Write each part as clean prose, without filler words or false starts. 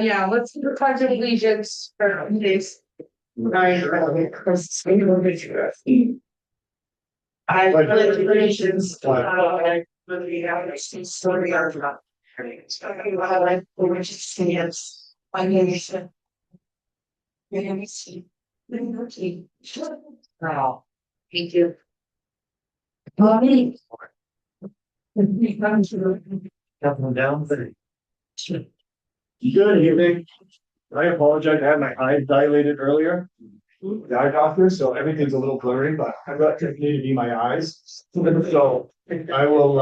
Yeah, let's do the pledge of allegiance for this. I pledge allegiance to the flag of the United States of America, for which it stands, one nation. Now, thank you. Nothing down, but. Good evening. I apologize, I had my eyes dilated earlier. The eye doctor, so everything's a little blurry, but I've got Tiffany to be my eyes. So I will,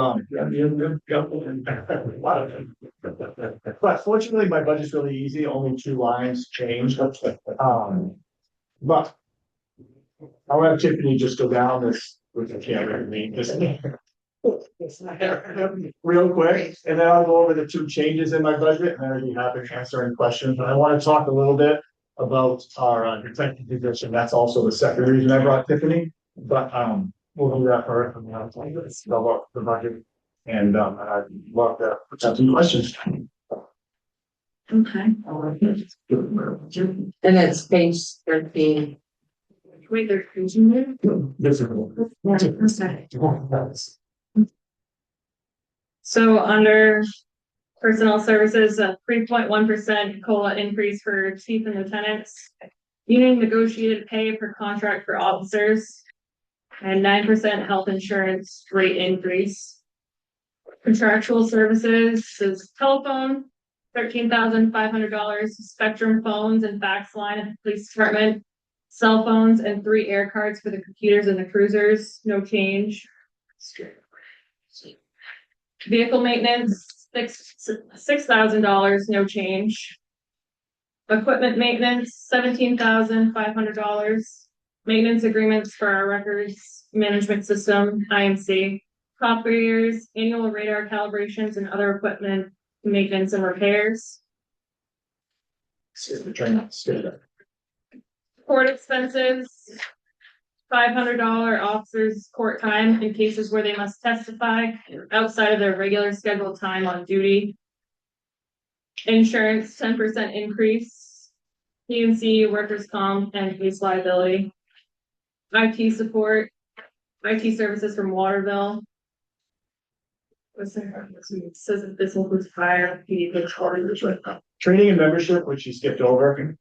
but fortunately, my budget's really easy, only 2 lines changed. But I'll have Tiffany just go down this, which I can't really read this. Real quick, and then I'll go over the 2 changes in my budget, and then I'd be happy to answer any questions. But I want to talk a little bit about our detective position. That's also the second reason I brought Tiffany. But we'll do that first, and then I'll talk about the budget. And I'd love to have some questions. Okay. And it's page 13. Wait, there's there? This is So under personnel services, a 3.1% COLA increase for chief and lieutenants, union negotiated pay per contract for officers, and 9% health insurance rate increase. Contractual services is telephone, $13,500, Spectrum phones and fax line at the police department, cell phones and 3 air cards for the computers and the cruisers, no change. Vehicle maintenance, $6,000, no change. Equipment maintenance, $17,500. Maintenance agreements for our records management system, IMC. Copiers, annual radar calibrations and other equipment maintenance and repairs. Court expenses, $500 officers' court time in cases where they must testify outside of their regular scheduled time on duty. Insurance, 10% increase. P&C, workers' comp, and police liability. IT support, IT services from Waterville. It says that this includes fire, training and membership, which you skipped over.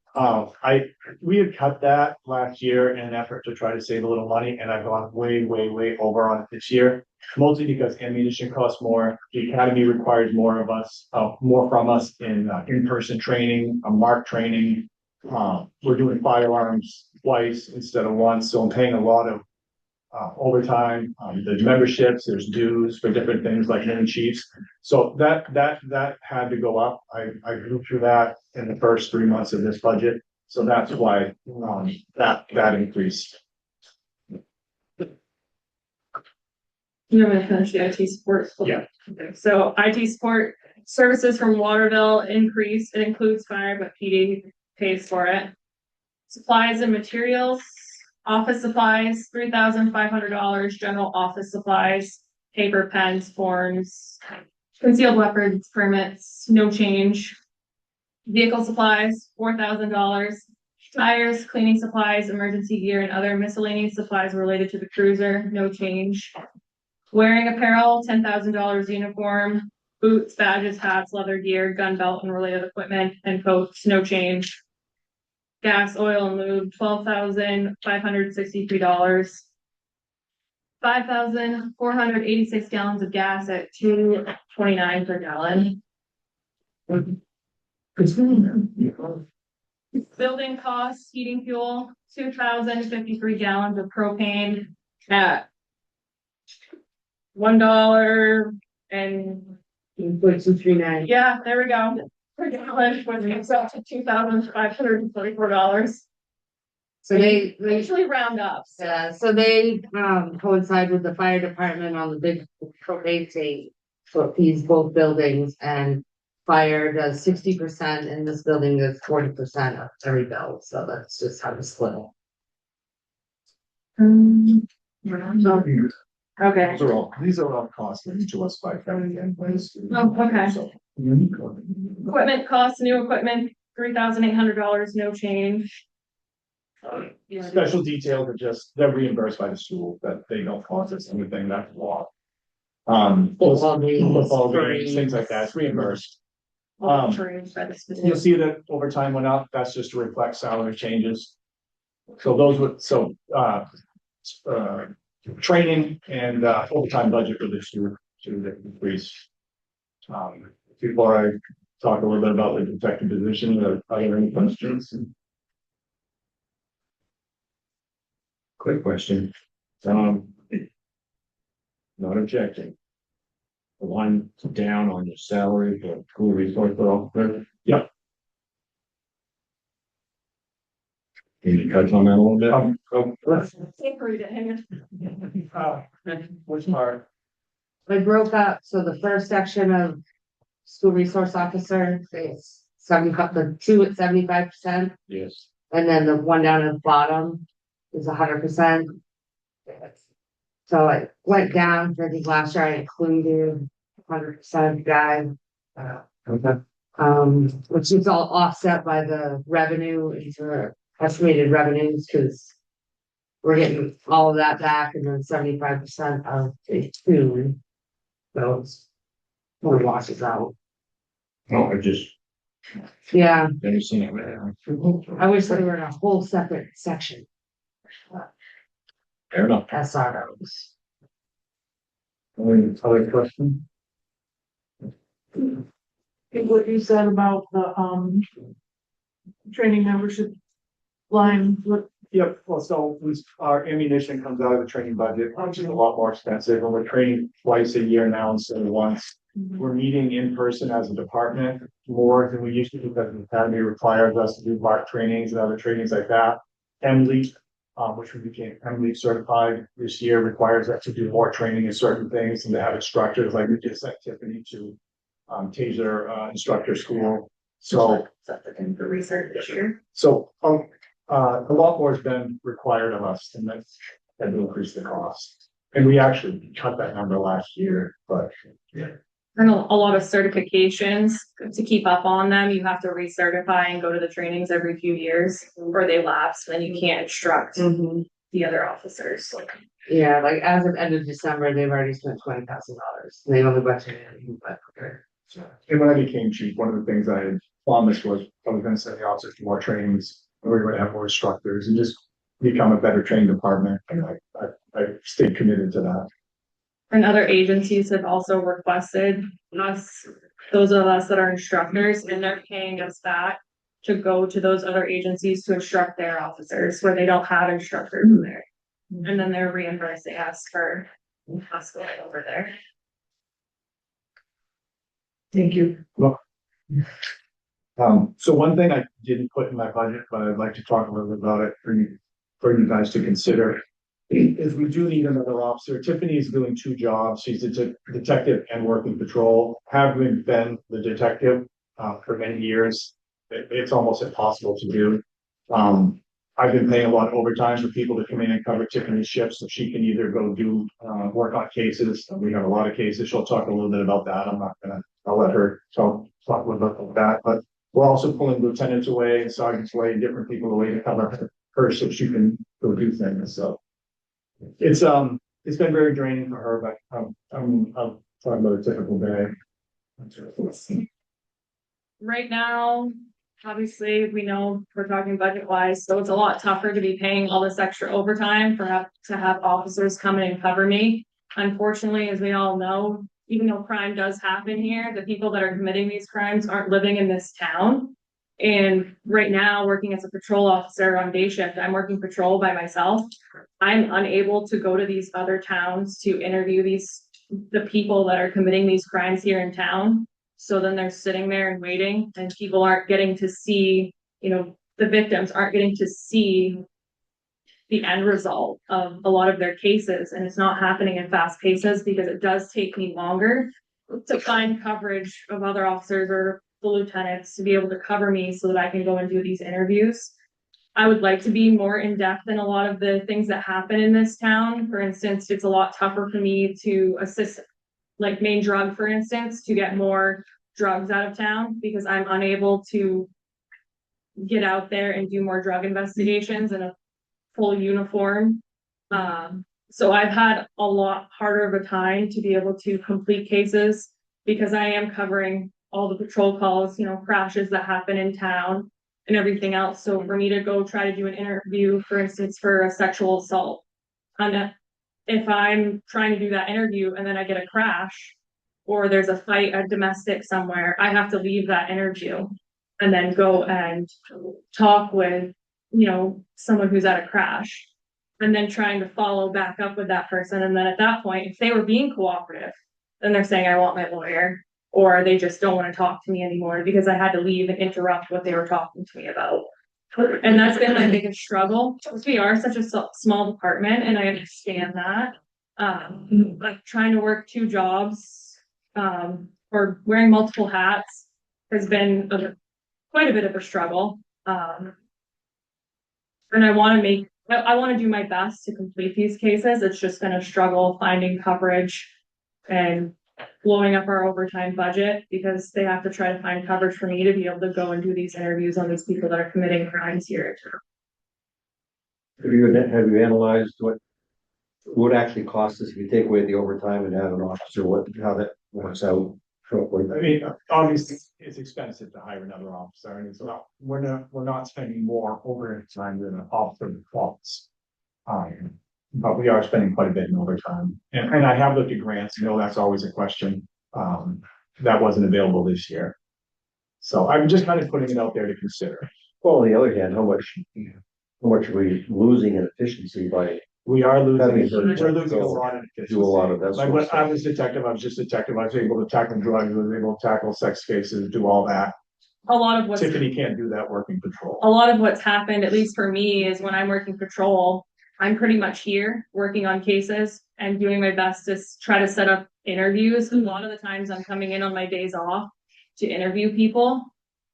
We had cut that last year in an effort to try to save a little money, and I've gone way over on it this year. Mostly because ammunition costs more. The academy requires more of us, more from us in-person training, mark training. We're doing firearms twice instead of once, so I'm paying a lot of overtime. There's memberships, there's dues for different things like mini chiefs. So that had to go up. I grew through that in the first 3 months of this budget. So that's why that increased. You want me to finish the IT support? Yeah. Okay. So IT support services from Waterville increase. It includes fire, but PD pays for it. Supplies and materials. Office supplies, $3,500, general office supplies, paper, pens, forms, concealed weapons permits, no change. Vehicle supplies, $4,000. Tires, cleaning supplies, emergency gear, and other miscellaneous supplies related to the cruiser, no change. Wearing apparel, $10,000 uniform, boots, badges, hats, leather gear, gun belt, and related equipment, and coats, no change. Gas, oil, and lube, $12,563. 5,486 gallons of gas at $2.29 per gallon. Building costs, heating fuel, 2,053 gallons of propane at $1 and yeah, there we go. Per gallon, which comes out to $2,544. So they usually round up. so they coincide with the fire department on the big propane tank for these both buildings, and fire does 60%, and this building does 40% of every bill. So that's just how to split it. Okay. These are all costing to us by county anyways. Oh, okay. So, Equipment costs, new equipment, $3,800, no change. Special details are just, they're reimbursed by the school, that they don't cost us anything, that's law. Football games, Football games, parades. things like that, it's reimbursed. Change by the specific- You'll see that overtime went up, that's just to reflect salary changes. So those would, training and overtime budget for this year to increase. Before I talk a little bit about the detective position, are there any questions? Quick question. Not objecting. The one down on the salary for school resource officer. Yep. Can you touch on that a little bit? Can't read it, hang on. Which part? I broke up, so the first section of school resource officer, it's the two at 75%, Yes. and then the one down at the bottom is 100%. So it went down, I think last year I included 100% guy. Okay. Which is all offset by the revenue, into estimated revenues, because we're getting all of that back, and then 75% of the two. So it's more washes out. Oh, I just Yeah, never seen it. Man. I wish they were in a whole separate section. Fair enough. SROs. Any other question? What you said about the, training membership line, what, Yep, well, so our ammunition comes out of the training budget, which is a lot more expensive, and we're training twice a year now instead of once. We're meeting in person as a department more than we used to, because the academy requires us to do BART trainings and other trainings like that. MLEAP, which we became MLEAP certified this year, requires us to do more training in certain things and to have instructors, like we just sent Tiffany to TASER instructor school. So Something for research this year. A lot more has been required of us, and that's had to increase the cost. And we actually cut that number last year, but yeah. And a lot of certifications to keep up on them. You have to recertify and go to the trainings every few years, or they lapse, then you can't instruct the other officers. Yeah, like as of end of December, they've already spent $20,000. They only budgeted, but And when I became chief, one of the things I had promised was I was gonna send the officers to more trainings, and we were gonna have more instructors and just become a better training department. And I stayed committed to that. And other agencies have also requested us, those of us that are instructors, and they're paying us back to go to those other agencies to instruct their officers where they don't have instructors in there. And then they're reimbursing us for us going over there. thank you. So one thing I didn't put in my budget, but I'd like to talk a little bit about it for you guys to consider. Is we do need another officer. Tiffany is doing two jobs. She's a detective and working patrol. Having been the detective for many years, it's almost impossible to do. I've been paying a lot of overtime for people to come in and cover Tiffany's shifts, so she can either go do work on cases. We have a lot of cases. She'll talk a little bit about that. I'll let her talk a little bit about that. But we're also pulling lieutenants away and sergeants away and different people away to cover her so she can go do things. So it's been very draining for her, but I'm talking about a typical day. Right now, obviously, we know we're talking budget wise, so it's a lot tougher to be paying all this extra overtime to have officers come in and cover me. Unfortunately, as we all know, even though crime does happen here, the people that are committing these crimes aren't living in this town. And right now, working as a patrol officer on day shift, I'm working patrol by myself. I'm unable to go to these other towns to interview the people that are committing these crimes here in town. So then they're sitting there and waiting, and people aren't getting to see, the victims aren't getting to see the end result of a lot of their cases. And it's not happening in fast paces because it does take me longer to find coverage of other officers or the lieutenants to be able to cover me so that I can go and do these interviews. I would like to be more in depth in a lot of the things that happen in this town. For instance, it's a lot tougher for me to assist, like main drug, for instance, to get more drugs out of town because I'm unable to get out there and do more drug investigations in a full uniform. So I've had a lot harder of a time to be able to complete cases because I am covering all the patrol calls, crashes that happen in town and everything else. So for me to go try to do an interview, for instance, for a sexual assault, and if I'm trying to do that interview and then I get a crash or there's a fight, a domestic somewhere, I have to leave that interview and then go and talk with, someone who's at a crash and then trying to follow back up with that person. And then at that point, if they were being cooperative, then they're saying, I want my lawyer, or they just don't want to talk to me anymore because I had to leave and interrupt what they were talking to me about. And that's been my biggest struggle. We are such a small department, and I understand that. But trying to work two jobs, or wearing multiple hats has been quite a bit of a struggle. And I want to do my best to complete these cases. It's just been a struggle finding coverage and blowing up our overtime budget because they have to try to find coverage for me to be able to go and do these interviews on these people that are committing crimes here. Have you analyzed what would actually cost us if you take away the overtime and add an officer, how that works out? I mean, obviously, it's expensive to hire another officer, and it's not, we're not spending more overtime than an officer defaults. But we are spending quite a bit in overtime, and I have looked at grants, that's always a question, that wasn't available this year. So I'm just kind of putting it out there to consider. Well, on the other hand, how much are we losing in efficiency by We are losing, Having we're to losing a lot of efficiency. do a lot of that Like sort of when I stuff? was detective, I was just detective, I was able to tackle drugs, I was able to tackle sex cases, do all that. A lot of what's Tiffany can't do that working patrol. a lot of what's happened, at least for me, is when I'm working patrol, I'm pretty much here working on cases and doing my best to try to set up interviews. A lot of the times I'm coming in on my days off to interview people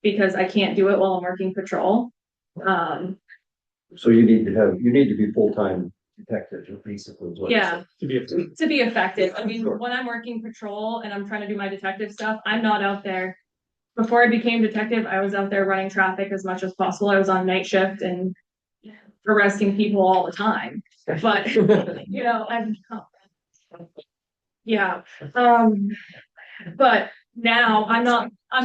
because I can't do it while I'm working patrol. So you need to be full-time detectives, basically. is what you're Yeah. saying. To be a To be effective. I mean, Sure. when I'm working patrol and I'm trying to do my detective stuff, I'm not out there. Before I became detective, I was out there running traffic as much as possible. I was on night shift and arresting people all the time. But, yeah. But now I'm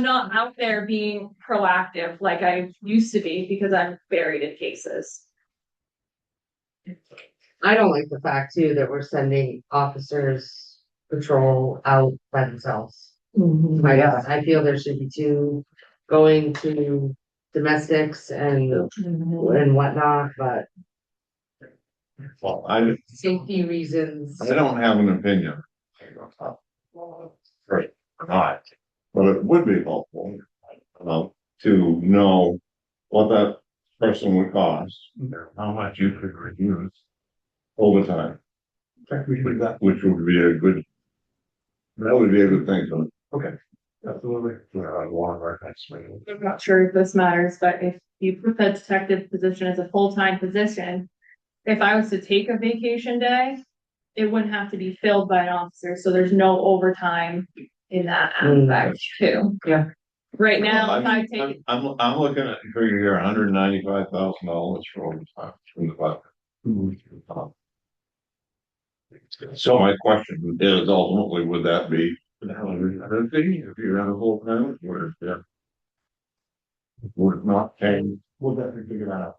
not out there being proactive like I used to be because I'm buried in cases. I don't like the fact too that we're sending officers patrol out by themselves. I feel there should be two going to domestics and whatnot, but Well, I safety reasons. don't have an opinion. Right, not, but it would be helpful, to know what that person would cost, how much you could reduce overtime, we can do that. which would be that would be a good thing to. Okay, absolutely. I'm not sure if this matters, but if you put the detective position as a full-time position, if I was to take a vacation day, it wouldn't have to be filled by an officer, so there's no overtime in that aspect too. Yeah. Right now, if I take, I'm looking at, figure here, $195,000 for overtime from the budget. So my question is ultimately, would that be if you ran a whole time, or would it not change? We'll definitely figure that out.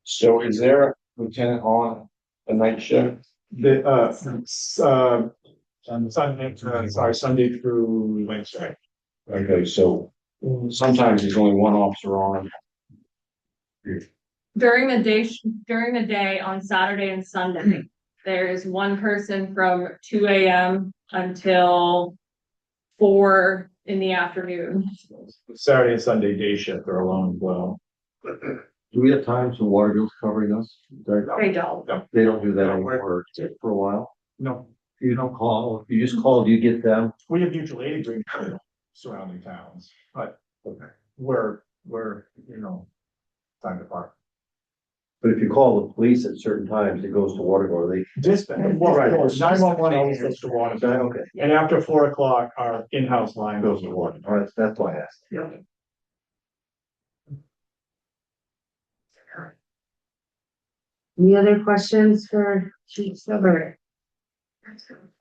So is there a lieutenant on a night shift? Sunday through Wednesday. Okay, so sometimes there's only one officer on. during the day on Saturday and Sunday, there is one person from 2 a.m. until 4 in the afternoon. Saturday and Sunday day shift are alone as well. Do we have times when Waterville's covering us? They don't. They don't do that anymore for a while. No, You don't call, if you just call, do you get them? we have mutual aid agreement. surrounding towns, but we're, you know, time apart. But if you call the police at certain times, it goes to Waterville, they. Dispatch, well, 911 always goes to water, Okay, and after 4 o'clock, our in-house line goes to water. all right, that's why I asked. Any other questions for Chief Silver? All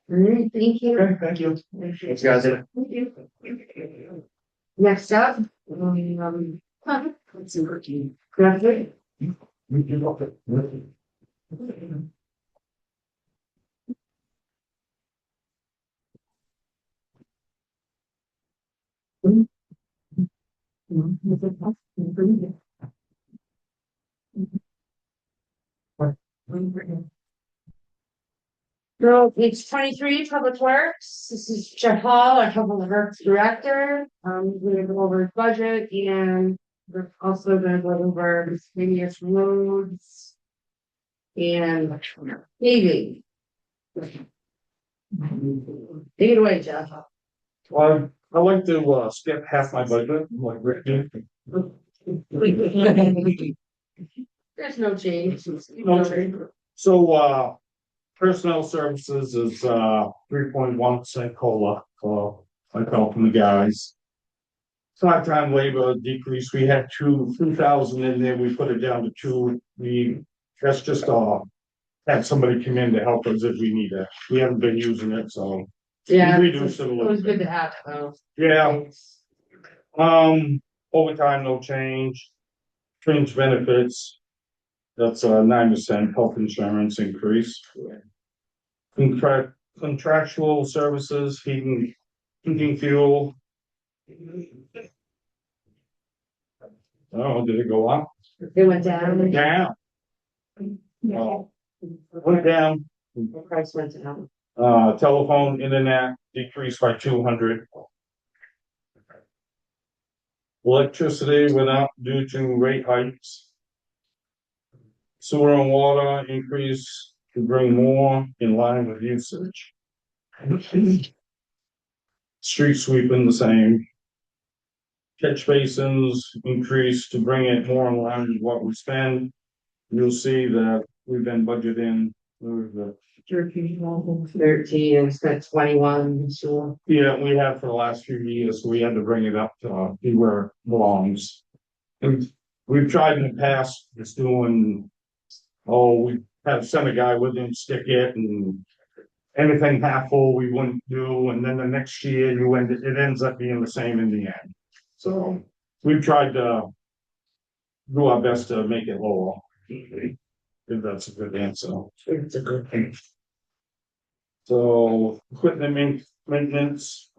right, thank you. Okay, thank you. Thanks, guys. Next up, Graphic. So page 23, Public Works. This is Jeff Hall, our Public Works Director. We're gonna go over his budget and we're also gonna go over miscellaneous roads and paving. Take it away, Jeff. Well, I like to skip half my budget, like Rick did. There's no change. No change. So, personnel services is 3.1% COLA, I felt from the guys. Part-time labor decrease, we had 2,000 in there, we put it down to 2, that's just, have somebody come in to help us if we need it, we haven't been using it, so. Yeah, We it reduced it a little was bit. good to have, though. Yeah, overtime, no change. Fringe benefits. That's a 9% health insurance increase. Contractual services, heating fuel. Oh, did it go up? It went down. Down. Oh, went down. The price went down. Telephone, internet decreased by 200. Electricity went up due to rate hikes. Sewer and water increase to bring more in line with usage. Street sweeping the same. Catch basins increase to bring it more in line with what we spend. You'll see that we've been budgeting. The 13 and spent 21, so. Yeah, we have for the last few years, so we had to bring it up to be where it belongs. And we've tried in the past, just doing, we have sent a guy with him, stick it, and anything half full we wouldn't do, and then the next year it ends up being the same in the end. So we've tried to do our best to make it lower. If that's a good answer. It's a good thing. So equipment maintenance.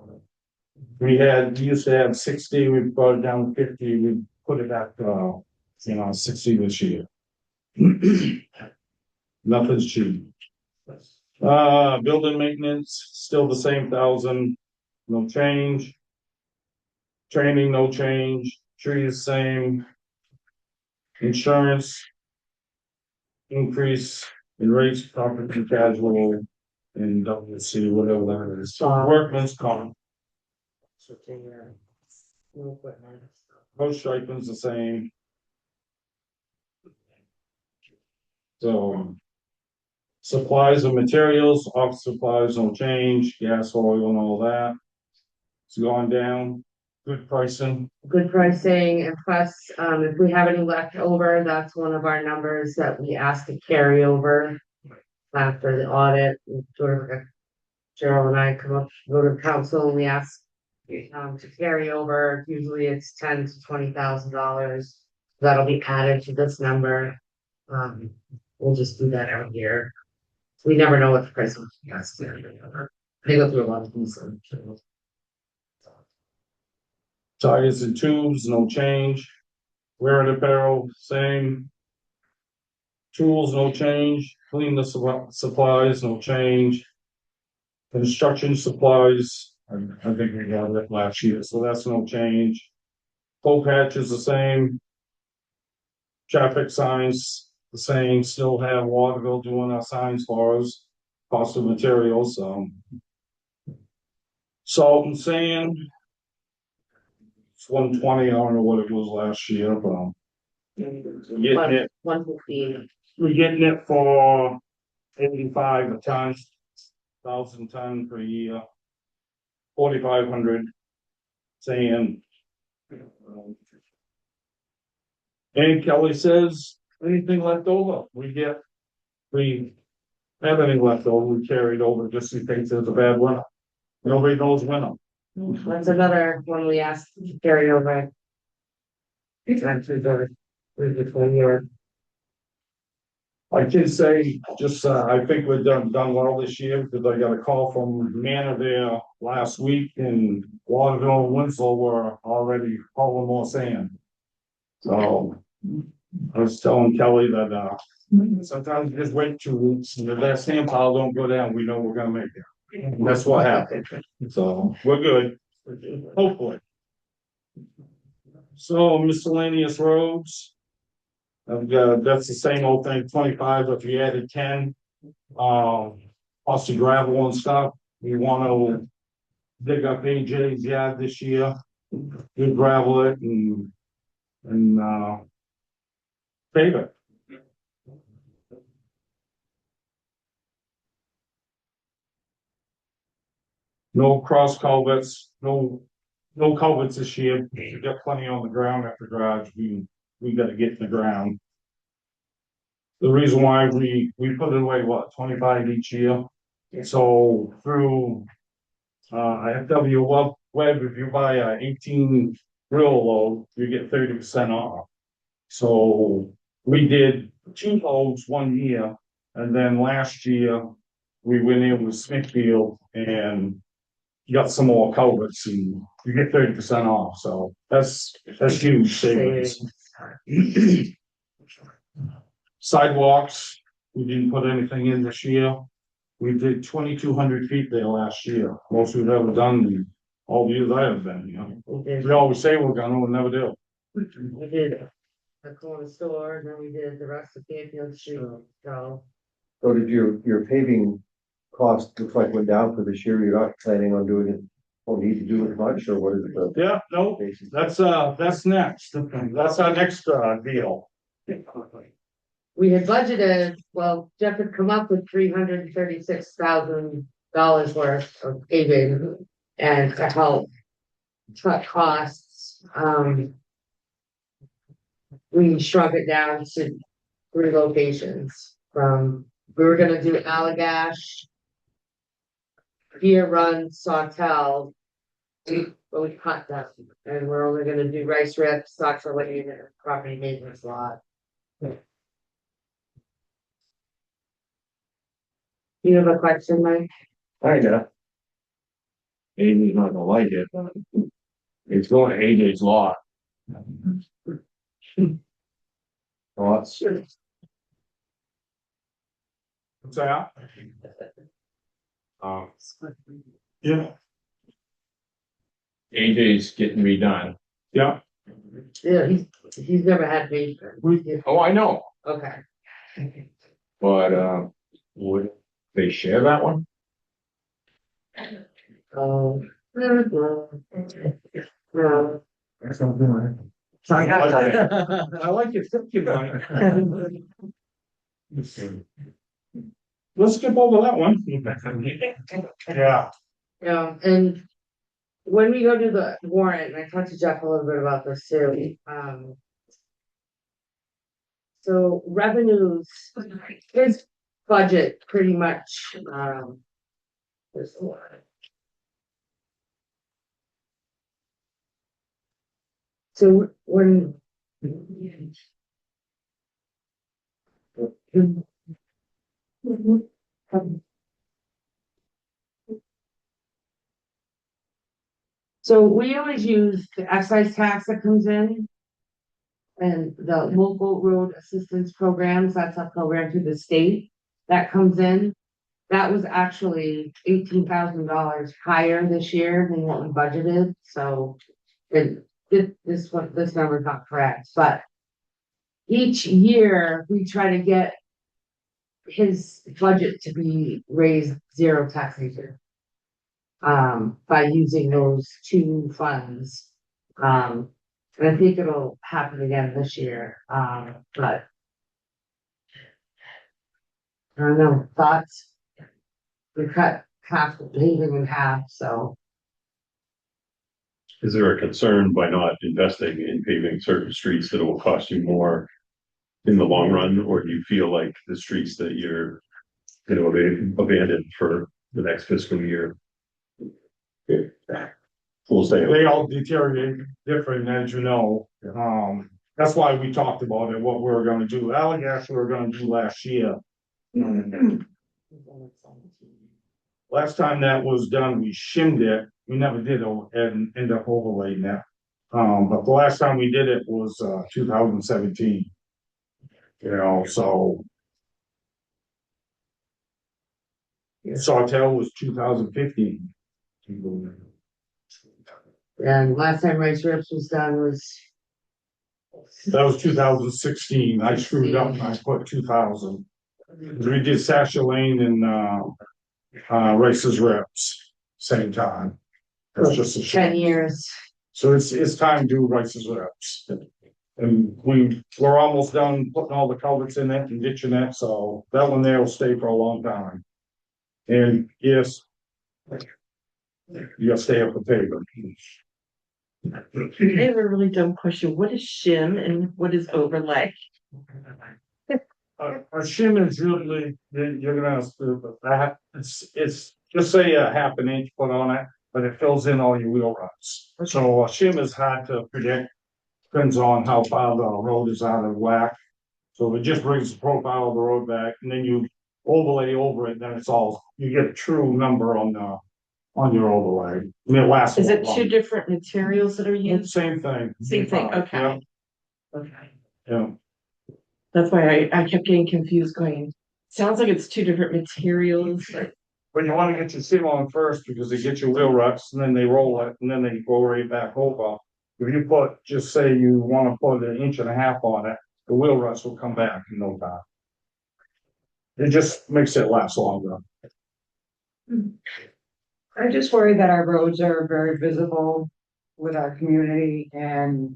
We used to have 60, we brought it down to 50, we put it at 60 this year. Nothing's cheap. Building maintenance, still the same 1,000, no change. Training, no change. Trees, same. Insurance. Increase in rates, property and casual, and WC, whatever that is. Workman's comp. Most stipends the same. So. Supplies and materials, office supplies don't change, gas, oil and all that. It's gone down, good pricing. Good pricing, and plus, if we have any left over, that's one of our numbers that we ask to carry over. After the audit, sort of, Cheryl and I come up, go to council, and we ask. To carry over, usually it's $10,000 to $20,000. That'll be added to this number. We'll just do that every year. We never know what the price of gas is. They go through a lot of things. Tires and tubes, no change. Wear and apparel, same. Tools, no change. Clean the supplies, no change. Construction supplies, I think we got that last year, so that's no change. Pole patch is the same. Traffic signs, the same, still have Waterville doing our signs for us. Cost of materials, Salt and sand, It's 120, I don't know what it was last year, but. We're One fifteen. getting it for 85 a ton, 1,000 ton per year. 4,500 sand. And Kelly says, anything left over, we have any left over, we carried over just in case there's a bad winter. Nobody knows when. That's another one we asked to carry over. Actually, the 20 year. I can say, just, I think we've done well this year, because I got a call from Manor there last week, and Waterville and Winslow were already hauling more sand. So, I was telling Kelly that, sometimes you just wait 2 weeks, and if that sand pile don't go down, we know we're gonna make it. And that's what happened, so, we're good, hopefully. So miscellaneous roads. That's the same old thing, 25 if you added 10. Plus the gravel and stuff, we wanna dig up AJ's yard this year. Do gravel it and pave it. No cross culverts, no culverts this year. We got plenty on the ground at the garage. We gotta get in the ground. The reason why we put it away, what, 25 each year? So through IFW web, if you buy a 18 real load, you get 30% off. So we did 2 loads 1 year, and then last year we went in with Smithfield and got some more culverts, and you get 30% off. So that's huge savings. Sidewalks, we didn't put anything in this year. We did 2,200 feet there last year, most we've ever done in all the years I have been, you know. We always say we're gonna, we'll never do. We did the corner store, and then we did the rest of Fairfield Street, so. So did your paving cost looks like went down for this year? You're not planning on doing it, don't need to do it much, or what is it? Yeah, no, that's next. That's our next deal. We had budgeted, well, Jeff had come up with $336,000 worth of paving and to help cut costs. We shrunk it down to 3 locations we were gonna do Allagash, Deer Run, Sawtell, but we cut them, and we're only gonna do Rice Rip, Stockford Lane, and property maintenance lot. You have a question, Mike? Kinda. Amy's not gonna like it, but it's going to AJ's lot. Thoughts? What's that? Um, Yeah, AJ's getting redone. yeah. Yeah, he's never had pavement. Oh, I know, Okay. but, would they share that one? Oh. No. Sorry. I like your thinking, Mike. Let's skip over that one. Yeah, Yeah, and when we go to the warrant, and I talked to Jeff a little bit about this too, so revenues, his budget pretty much, there's a lot. So when. So we always use the excise tax that comes in. And the local road assistance programs, that's a program through the state that comes in. That was actually $18,000 higher this year than what we budgeted, so. This number's not correct, but. Each year, we try to get. His budget to be raised 0 taxation. By using those 2 funds. And I think it'll happen again this year, but. I don't know, thoughts? We cut half the paving in half, so. Is there a concern by not investing in paving certain streets that it will cost you more in the long run, or do you feel like the streets that you're, abandoned for the next fiscal year? We'll say, They all deteriorate different, as you know. That's why we talked about it, what we were gonna do. Allegash we were gonna do last year. Last time that was done, we shimmed it. We never did and end up overlaying that. But the last time we did it was 2017. You know, so. Sawtell was 2015. And last time Rice Rips was done was. That was 2016. I screwed up and I put 2000. We did Sasha Lane and Rice's Reps same time. That's just a 10 shame. years. So it's time to do Rice's Reps. And we're almost done putting all the culverts in it and ditching it, so that one there will stay for a long time. And yes, you gotta stay up the pavement. I have a really dumb question. What is shim and what is overlay? A shim is usually, you're gonna, it's just say a half an inch put on it, but it fills in all your wheel ruts. So a shim is hard to predict, depends on how far the road is out of whack. So it just brings the profile of the road back, and then you overlay over it, then it's all, you get a true number on your overlay. And it lasts. Is it long. two different materials that are used? Same thing. Same thing, okay. Yeah, Okay. yeah. That's why I kept getting confused going, sounds like it's two different materials. But you wanna get your seal on first because they get your wheel ruts and then they roll it and then they go right back over. If you put, just say you wanna put an inch and a half on it, the wheel ruts will come back in no time. It just makes it last longer. I just worry that our roads are very visible with our community and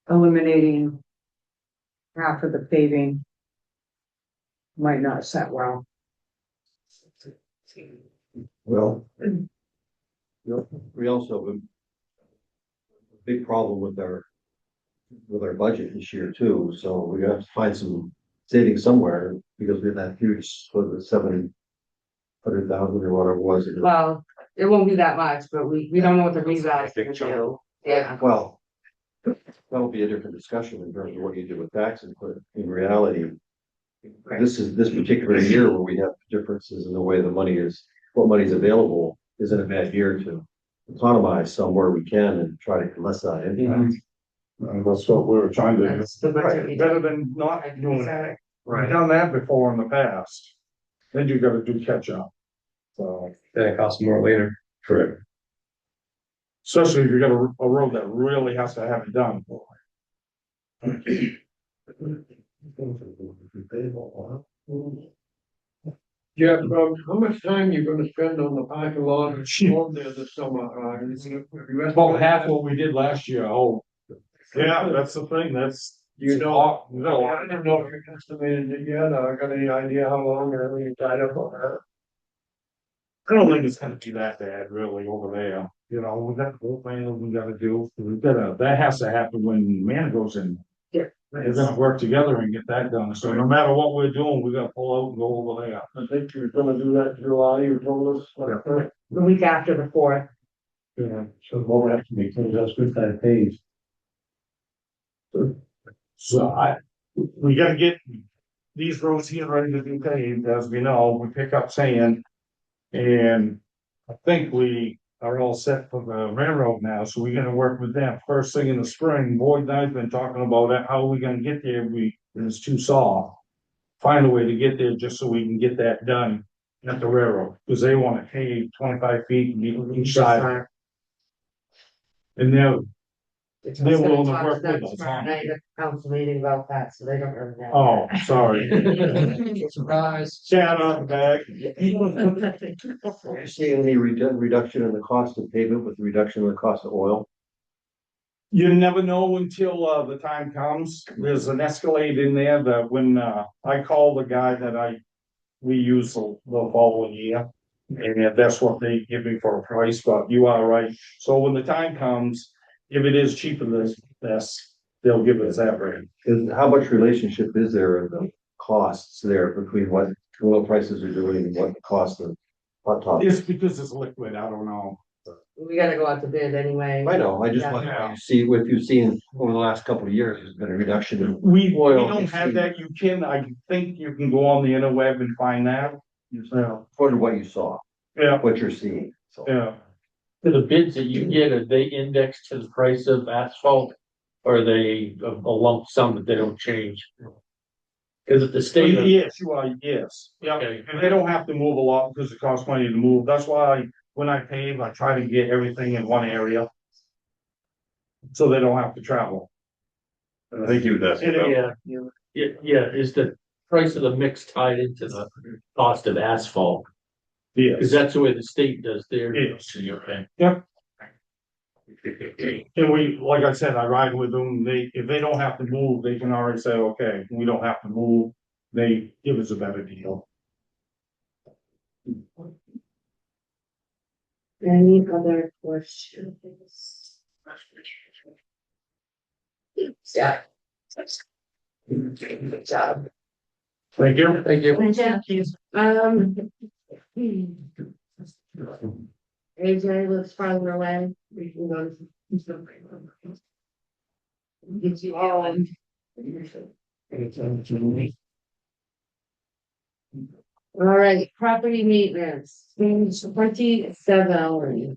eliminating half of the paving might not set well. Well. We also have a big problem with our budget this year too, so we have to find some savings somewhere because we had that huge, what was it, 700,000 or whatever it was. Well, it won't be that much, but we don't know what the revise will do. Yeah. Well, that'll be a different discussion in terms of what you do with taxes, but in reality, this particular year where we have differences in the way the money is, what money is available, isn't a bad year to economize somewhere we can and try to lessen that impact. And that's what we were trying to That's the budget we do. Better than not doing it. We've done that before in the past. Then you gotta do catch up. So, Then it costs more later. correct. Especially if you got a road that really has to have it done. Jeff, how much time are you gonna spend on the parking lot and storm there this summer? About half what we did last year. Oh, yeah, that's the thing. That's. You know, No, I don't know if you estimated it yet, or got any idea how long or any tied up on that? I don't think it's gonna be that bad really over there. You know, we got the whole thing we gotta do. That has to happen when man goes in. Yeah. They're gonna work together and get that done. So no matter what we're doing, we gotta pull out and go over there. I think you're gonna do that in July, you told us. The week after the 4th. Yeah, so we'll have to make things that's good that pays. So we gotta get these roads here ready to be paved, as we know, we pick up sand. And I think we are all set for the railroad now, so we're gonna work with them first thing in the spring. Boyd and I've been talking about that, how are we gonna get there? It's too soft. Find a way to get there just so we can get that done at the railroad, because they wanna pave 25 feet each side. And they're willing to work with us, Tomorrow huh? night at the council meeting about that, so they don't really know. Oh, sorry. Surprise. Chat on the back. Do you see any reduction in the cost of pavement with the reduction in the cost of oil? You never know until, the time comes. There's an Escalade in there that when, I call the guy that we use the following year. And that's what they give me for a price, but you are right. So when the time comes, if it is cheaper than this, they'll give us that rate. How much relationship is there in the costs there between what oil prices are doing and what the cost of hot top? It's because it's liquid, I don't know. We gotta go out to bid anyway. I know, I just want to see what you've seen over the last couple of years, there's been a reduction in. We Oil. don't have that. You can, I think you can go on the interweb and find that. Yeah, According to what you saw, yeah, what you're seeing, so. yeah. The bids that you get, are they indexed to the price of asphalt? Or are they a lump sum that they don't change? Cause at the state. Yes, you are, yes, yeah, Okay. and they don't have to move a lot because it costs money to move, that's why when I pave, I try to get everything in one area. So they don't have to travel. I think you, that's. Yeah, is the price of the mix tied into the cost of asphalt? Cause Yes, that's the way the state does their. Yes. Okay. yep, and we, like I said, I ride with them, if they don't have to move, they can already say, okay, we don't have to move, they give us a better deal. Any other questions? Yeah. Good job. Thank you. Thank you. AJ lives farther away. We can go to. Get you all. All right, property maintenance, page 27.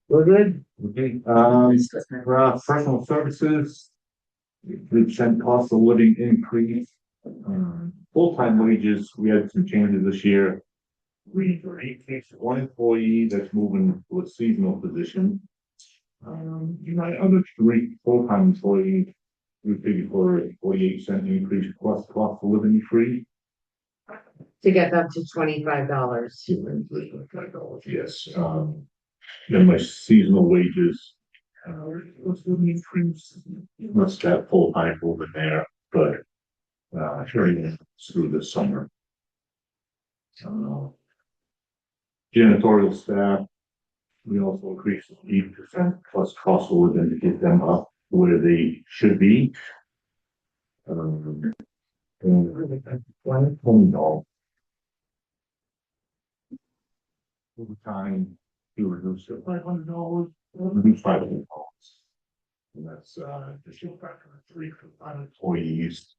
We're good? Okay, for personal services. 3% cost of living increase. Full-time wages, we had some changes this year. We increased one employee that's moving to a seasonal position. My other three full-time employees, we figured for a 48-cent increase plus cost of living free. To get up to $25. Yes, then my seasonal wages. Was the increase, must have full-time over there, but, hearing through the summer. Janitorial staff, we also increased 8% plus cost of living to get them up where they should be. And $120. Over time, we reduced it $500, reduced $500. And that's, just your factor of 3 for 5 employees.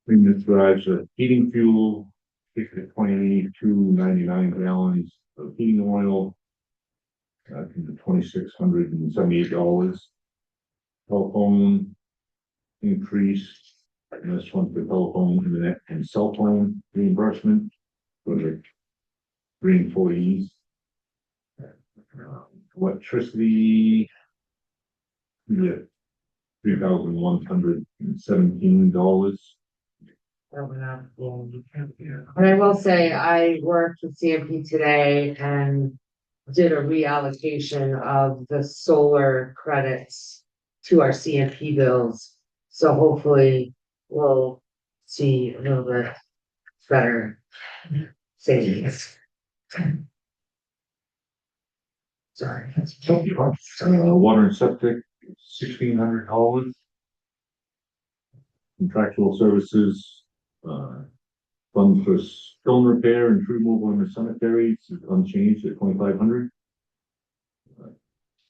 Premium drives a heating fuel, 22.99 gallons of heating oil. To $2,678. Telephone increase, and this one for telephone, internet, and cell phone reimbursement for the 3 employees. Electricity, yeah, $3,117. And I will say, I worked with CMP today and did a reallocation of the solar credits to our CMP bills. So hopefully we'll see a little bit better savings. Sorry. Water and septic, $1,600. Contractual services, fund for stone repair and tree removal in the cemeteries is unchanged at $2,500.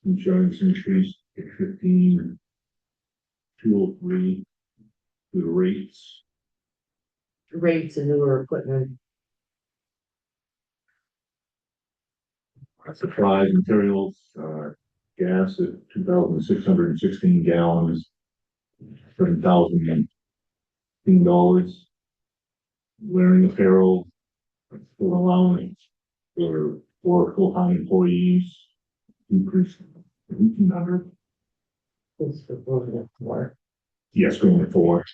Insurance increased to 15,203 to the rates. Rates and newer equipment. Supplies, materials, gas at 2,616 gallons, $7,018. Wearing apparel, full allowance, for four full-time employees, increase 1,800. It's the building of work. Yes, going to four.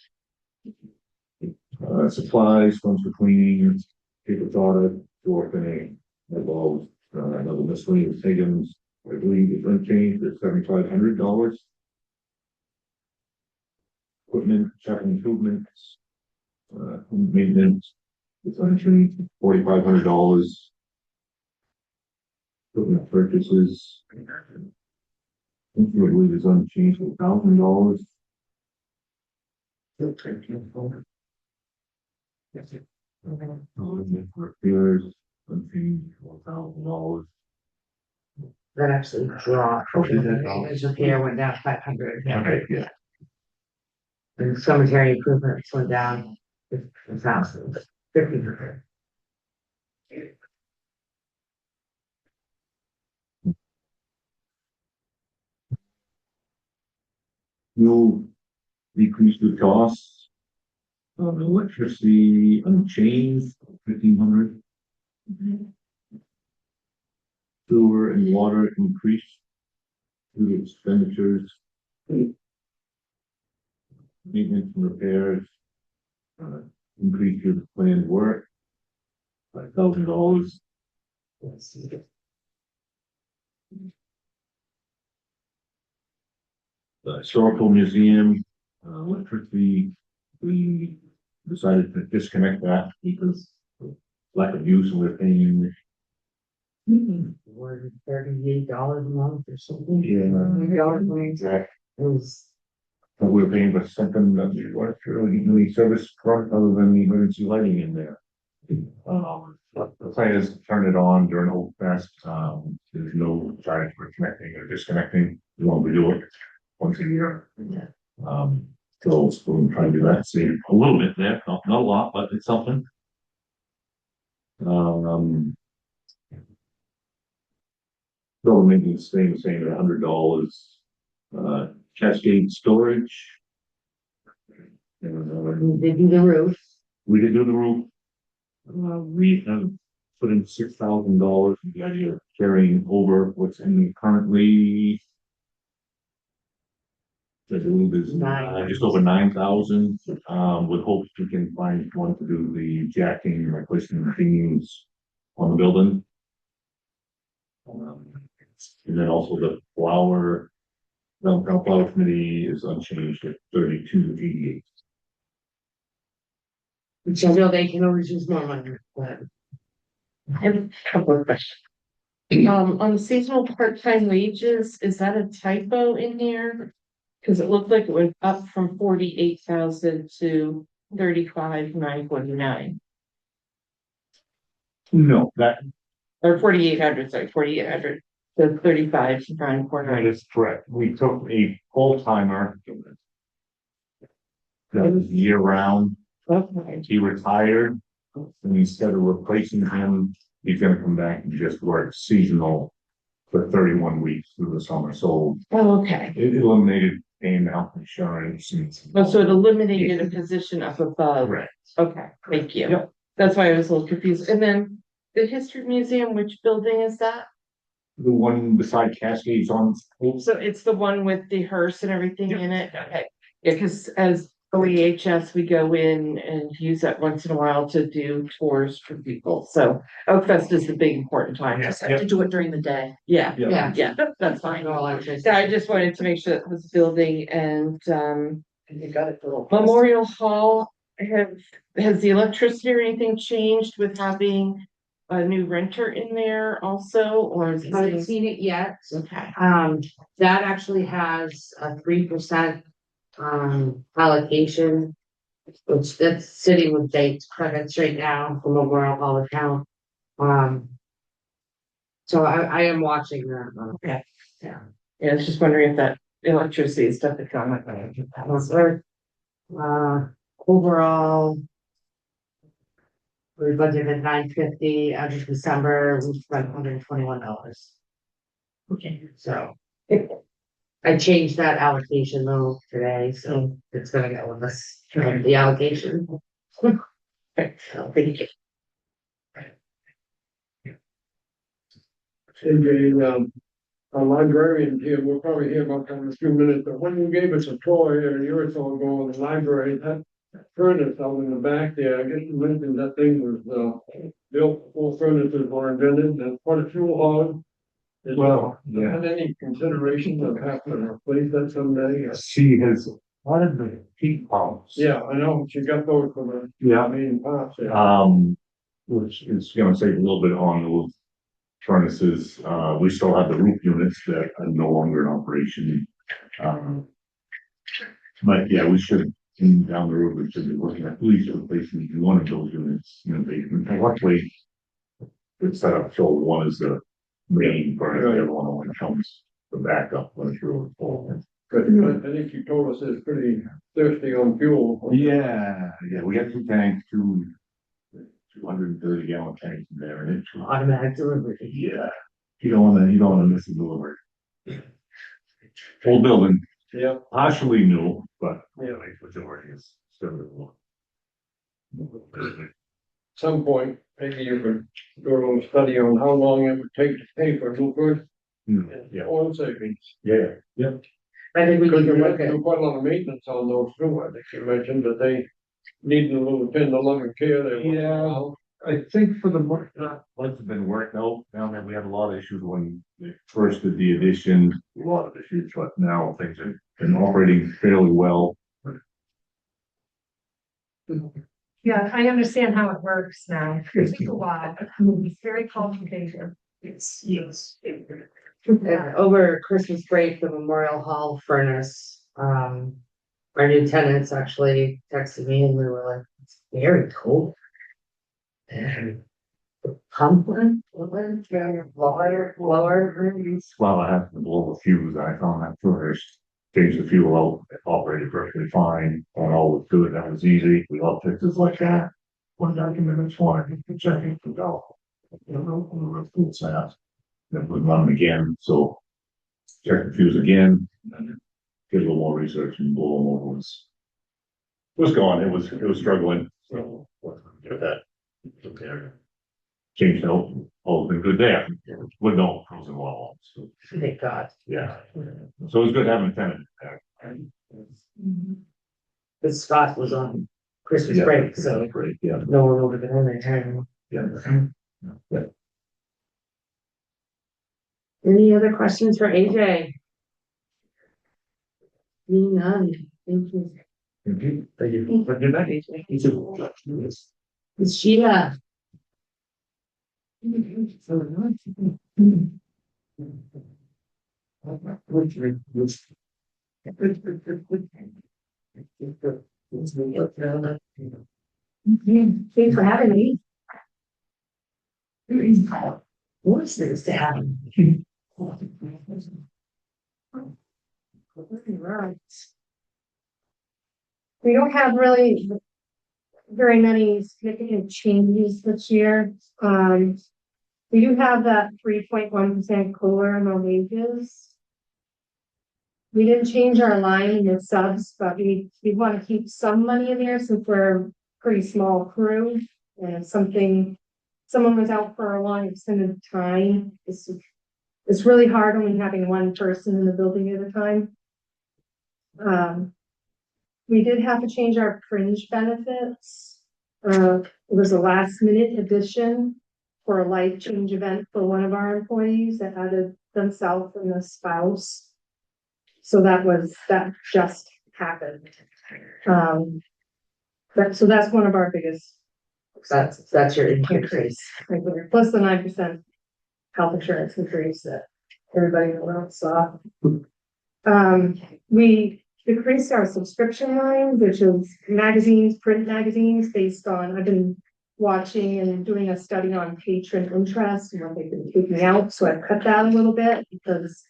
Supplies, funds for cleaning, paper audit, door opening, involves, another miscellaneous items, I believe is unchanged at $7,500. Equipment, checking improvements, maintenance, it's unchanged, $4,500. Equipment purchases. I believe is unchanged, $1,000. Repairs, unchanged, $1,000. That actually dropped. Maintenance repair went down 500. Okay, yeah. And cemetery improvements went down 1,000, 50%. You'll decrease the costs. Electricity unchanged, 1,500. Sewer and water increased. Due to expenditures. Maintenance and repairs. Increase your planned work. $5,000. The historical museum, electricity, we decided to disconnect that because lack of use and we're paying. Or $38 a month or something. Yeah. It was, We were paying for something that we weren't really doing service front other than the emergency lighting in there. The plan is to turn it on during Oak Fest. There's no charge for connecting or disconnecting. We want to do it once a year. So we'll try to do that, save a little bit there, not a lot, but it's something. Bill maintenance staying the same at $100. Cascade storage. they do the roof. We did do the roof. We have put in $6,000. The idea of carrying over what's in currently. The roof is just over 9,000. With hopes we can find one to do the jacking and replacing the beams on the building. And then also the flower. Downtown Flower Committee is unchanged at 3288. Which I know they can always use more money, but. I have a couple of questions. On the seasonal part-time wages, is that a typo in here? Cause it looked like it went up from 48,000 to 35,949, No, that or 4,800, sorry, 4,800 to 35,949. is correct. We took a full timer. That was year round. Okay, He retired. And instead of replacing him, he's gonna come back and just work seasonal for 31 weeks through the summer. So oh, okay. it eliminated paying health insurance. Oh, so it eliminated a position up above. Correct. Okay, thank you. Yep. That's why I was a little confused. And then the History Museum, which building is that? The one beside Cascades on. So it's the one with the hearse and everything in it? Yep. Okay. Yeah, because as OEHS, we go in and use that once in a while to do tours for people. So Oak Fest is the big important time. Yes, Just yep. have to do it during the day. Yeah, Yeah. yeah, that's fine. All our places. So I just wanted to make sure it was building and You got it. for Memorial Hall, has the electricity or anything changed with having a new renter in there also, or is I haven't it? seen it yet. Okay, That actually has a 3% allocation. Which that's sitting with dates credits right now from Memorial Hall account. So I am watching that. okay. Yeah. Yeah, I was just wondering if that electricity stuff had gone up. Overall. We budgeted $950 as of December, we spent $121. Okay. So. I changed that allocation though today, so it's gonna go with this, the allocation. Okay, so thank you. Our librarian here, we'll probably hear about that in a few minutes, but when you gave us a tour a year or so ago in the library, that furnace out in the back there, I guess you mentioned that thing was, built before furnaces were invented, and quite a fuel hog. Well, yeah. Had any consideration of having to replace that someday? She has, one of the heat pumps. Yeah, I know, she got those for the Yeah, main parts, yeah. which is gonna save a little bit on those furnaces. We still have the roof units that are no longer in operation. But yeah, we should, down the road, we should be looking at least replacing one of those units in the basement. And luckily, it's set up so one is the main furnace, the other one only comes the backup when it's really full. Good, I think you told us it's pretty thirsty on fuel. Yeah, we got 2 tanks, 230 gallon tanks in there, and it's Automatic delivery. yeah. You don't wanna miss a delivery. Old building, Yeah, partially new, but Yeah. like majority is still new. some point, maybe you could do a little study on how long it would take to pay for new goods and Yeah, oil savings. yeah. I think we Because can you look have at, to do quite a lot of maintenance on those too, I think you mentioned that they need a little tender loving care there. Yeah. I think for the most, lights have been worked out, now that we had a lot of issues when they first did the addition, a lot of issues, but now things have been operating fairly well. Yeah, I understand how it works now. It took a while. It's very complicated. It's, yes. over Christmas break, the Memorial Hall furnace, our new tenants actually texted me and we were like, it's very cold. And the pump went, lower. Well, I have to blow the fuse, I found that first, changed the fuel out, it operated perfectly fine, and all was good, that was easy, we all fixes like that. One document, it's fine, you check it, you go. You know, on the roof, it's fast. Then we run them again, so check the fuse again, and get a little more research and blow them over was gone, it was struggling, so wasn't gonna get that. Okay. Changed out, all been good there, with no frozen wall, so, Thank God. yeah. So it was good having a tenant back. Because Scott was on Christmas Yeah, break, so great, yeah, no one would have been in there. yeah. Any other questions for AJ? Me, none. Thank you. Thank you. Thank you. But good night. You too. It's Sheila. Thanks for having me. What's this to happen? We don't have really very many significant changes this year. We do have that 3.1% COLA in our wages. We didn't change our line in the subs, but we want to keep some money in there since we're a pretty small crew. And if someone was out for a long extended time, it's really hard only having one person in the building at a time. We did have to change our fringe benefits. It was a last minute addition for a life change event for one of our employees that added themselves and a spouse. So that just happened. So that's one of our biggest. That's your increase. Plus the 9% health insurance increase that everybody in the world saw. We decreased our subscription line, which is print magazines based on, I've been watching and doing a study on patron interest and what they've been taking out. So I've cut that a little bit because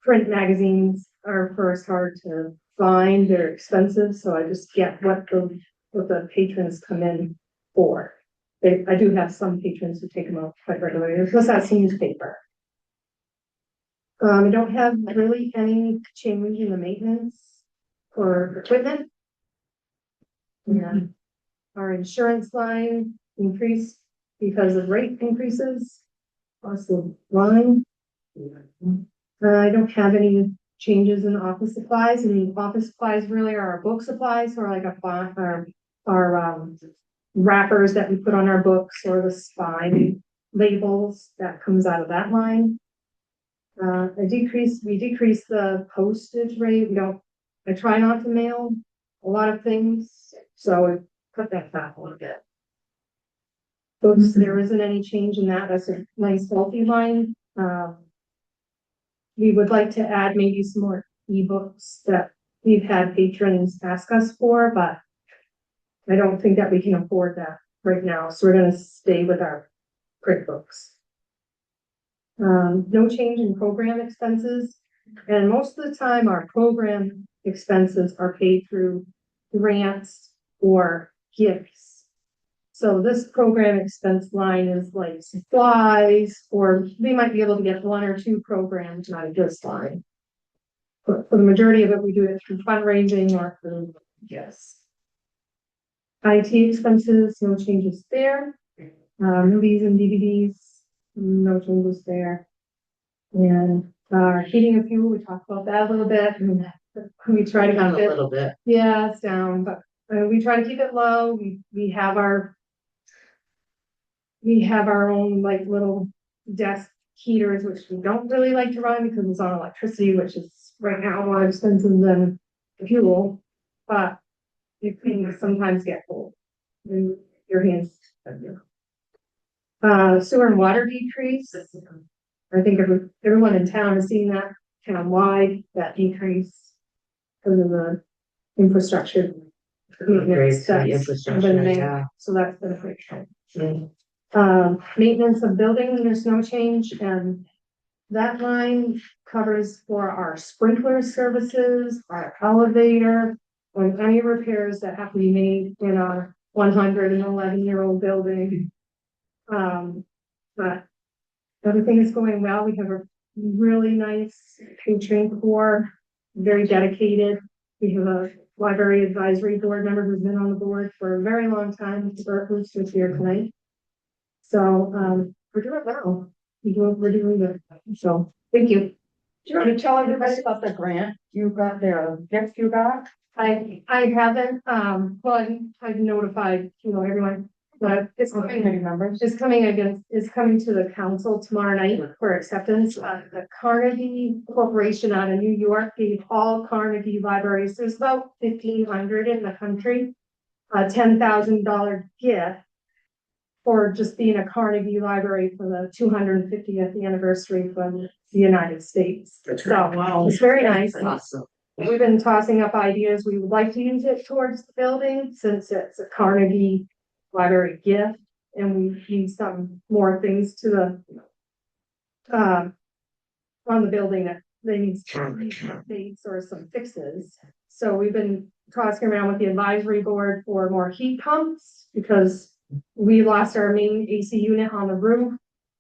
print magazines are first hard to find, they're expensive. So I just get what the patrons come in for. I do have some patrons who take them out quite regularly. Plus that's newspaper. I don't have really any change in the maintenance or equipment. Yeah. Our insurance line increased because of rate increases. across the line. I don't have any changes in office supplies. I mean, office supplies really are our book supplies or like our wrappers that we put on our books or the spine labels that comes out of that line. We decreased the postage rate. I try not to mail a lot of things, so I cut that back a little bit. Books, there isn't any change in that. That's a nice healthy line. We would like to add maybe some more ebooks that we've had patrons ask us for, but I don't think that we can afford that right now. So we're gonna stay with our print books. No change in program expenses. And most of the time our program expenses are paid through grants or gifts. So this program expense line is like supplies, or we might be able to get 1 or 2 programs out of this line. But for the majority of it, we do it through fundraising or through gifts. IT expenses, no changes there. Movies and DVDs, no changes there. And heating and fuel, we talked about that a little bit. And we try to Down keep a it, little bit. yeah, it's down, but we try to keep it low. We have our own like little desk heaters, which we don't really like to run because it's on electricity, which is right now more expensive than fuel. But it can sometimes get cold in your hands. Sewer and water decrease. I think everyone in town has seen that town-wide, that decrease because of the infrastructure. Upgrades to the that's infrastructure, been made. yeah. So that's been a great thing. Maintenance of buildings, there's no change, and that line covers for our sprinkler services, our elevator, and any repairs that have to be made in our 111-year-old building. But everything is going well. We have a really nice patron corps, very dedicated. We have a library advisory board member who's been on the board for a very long time, who's here tonight. So, we're doing well. We're doing good. So, thank you. Do you want to tell everybody about the grant you got there, gift you got? I haven't, well, I've notified, everyone, but it's coming. Members. It's coming to the council tomorrow night for acceptance. The Carnegie Corporation out of New York gave all Carnegie libraries, there's about 1,500 in the country, a $10,000 gift for just being a Carnegie library for the 250th anniversary from the United States. So, Wow. it's very nice. Awesome. We've been tossing up ideas. We would like to use it towards the building since it's a Carnegie library gift, and we need some more things to the on the building that they need some updates or some fixes. So we've been tossing around with the advisory board for more heat pumps because we lost our main AC unit on the roof.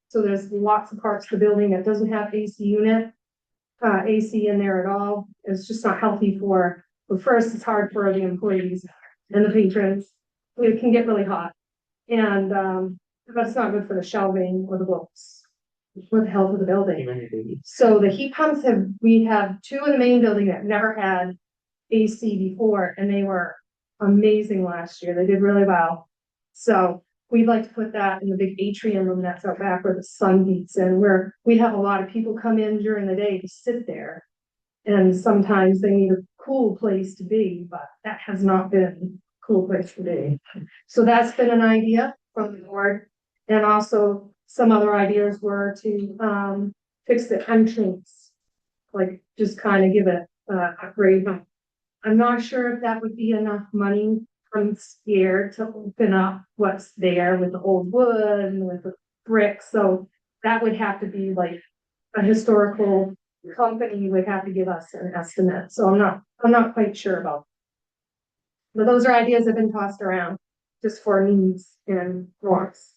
So there's lots of parts of the building that doesn't have AC in there at all. It's just not healthy well, first, it's hard for the employees and the patrons. It can get really hot. And that's not good for the shelving or the books, for the health of the building. So the heat pumps we have 2 in the main building that never had AC before, and they were amazing last year. They did really well. So we'd like to put that in the big atrium room that's out back where the sun beats in, where we have a lot of people come in during the day to sit there. And sometimes they need a cool place to be, but that has not been a cool place to be. So that's been an idea from the board. And also some other ideas were to fix the entrance, like just kind of give it a grade. I'm not sure if that would be enough money. I'm scared to open up what's there with the old wood and with the bricks. So that would have to be like a historical company would have to give us an estimate. So I'm not quite sure about. But those are ideas that have been tossed around just for needs and wants.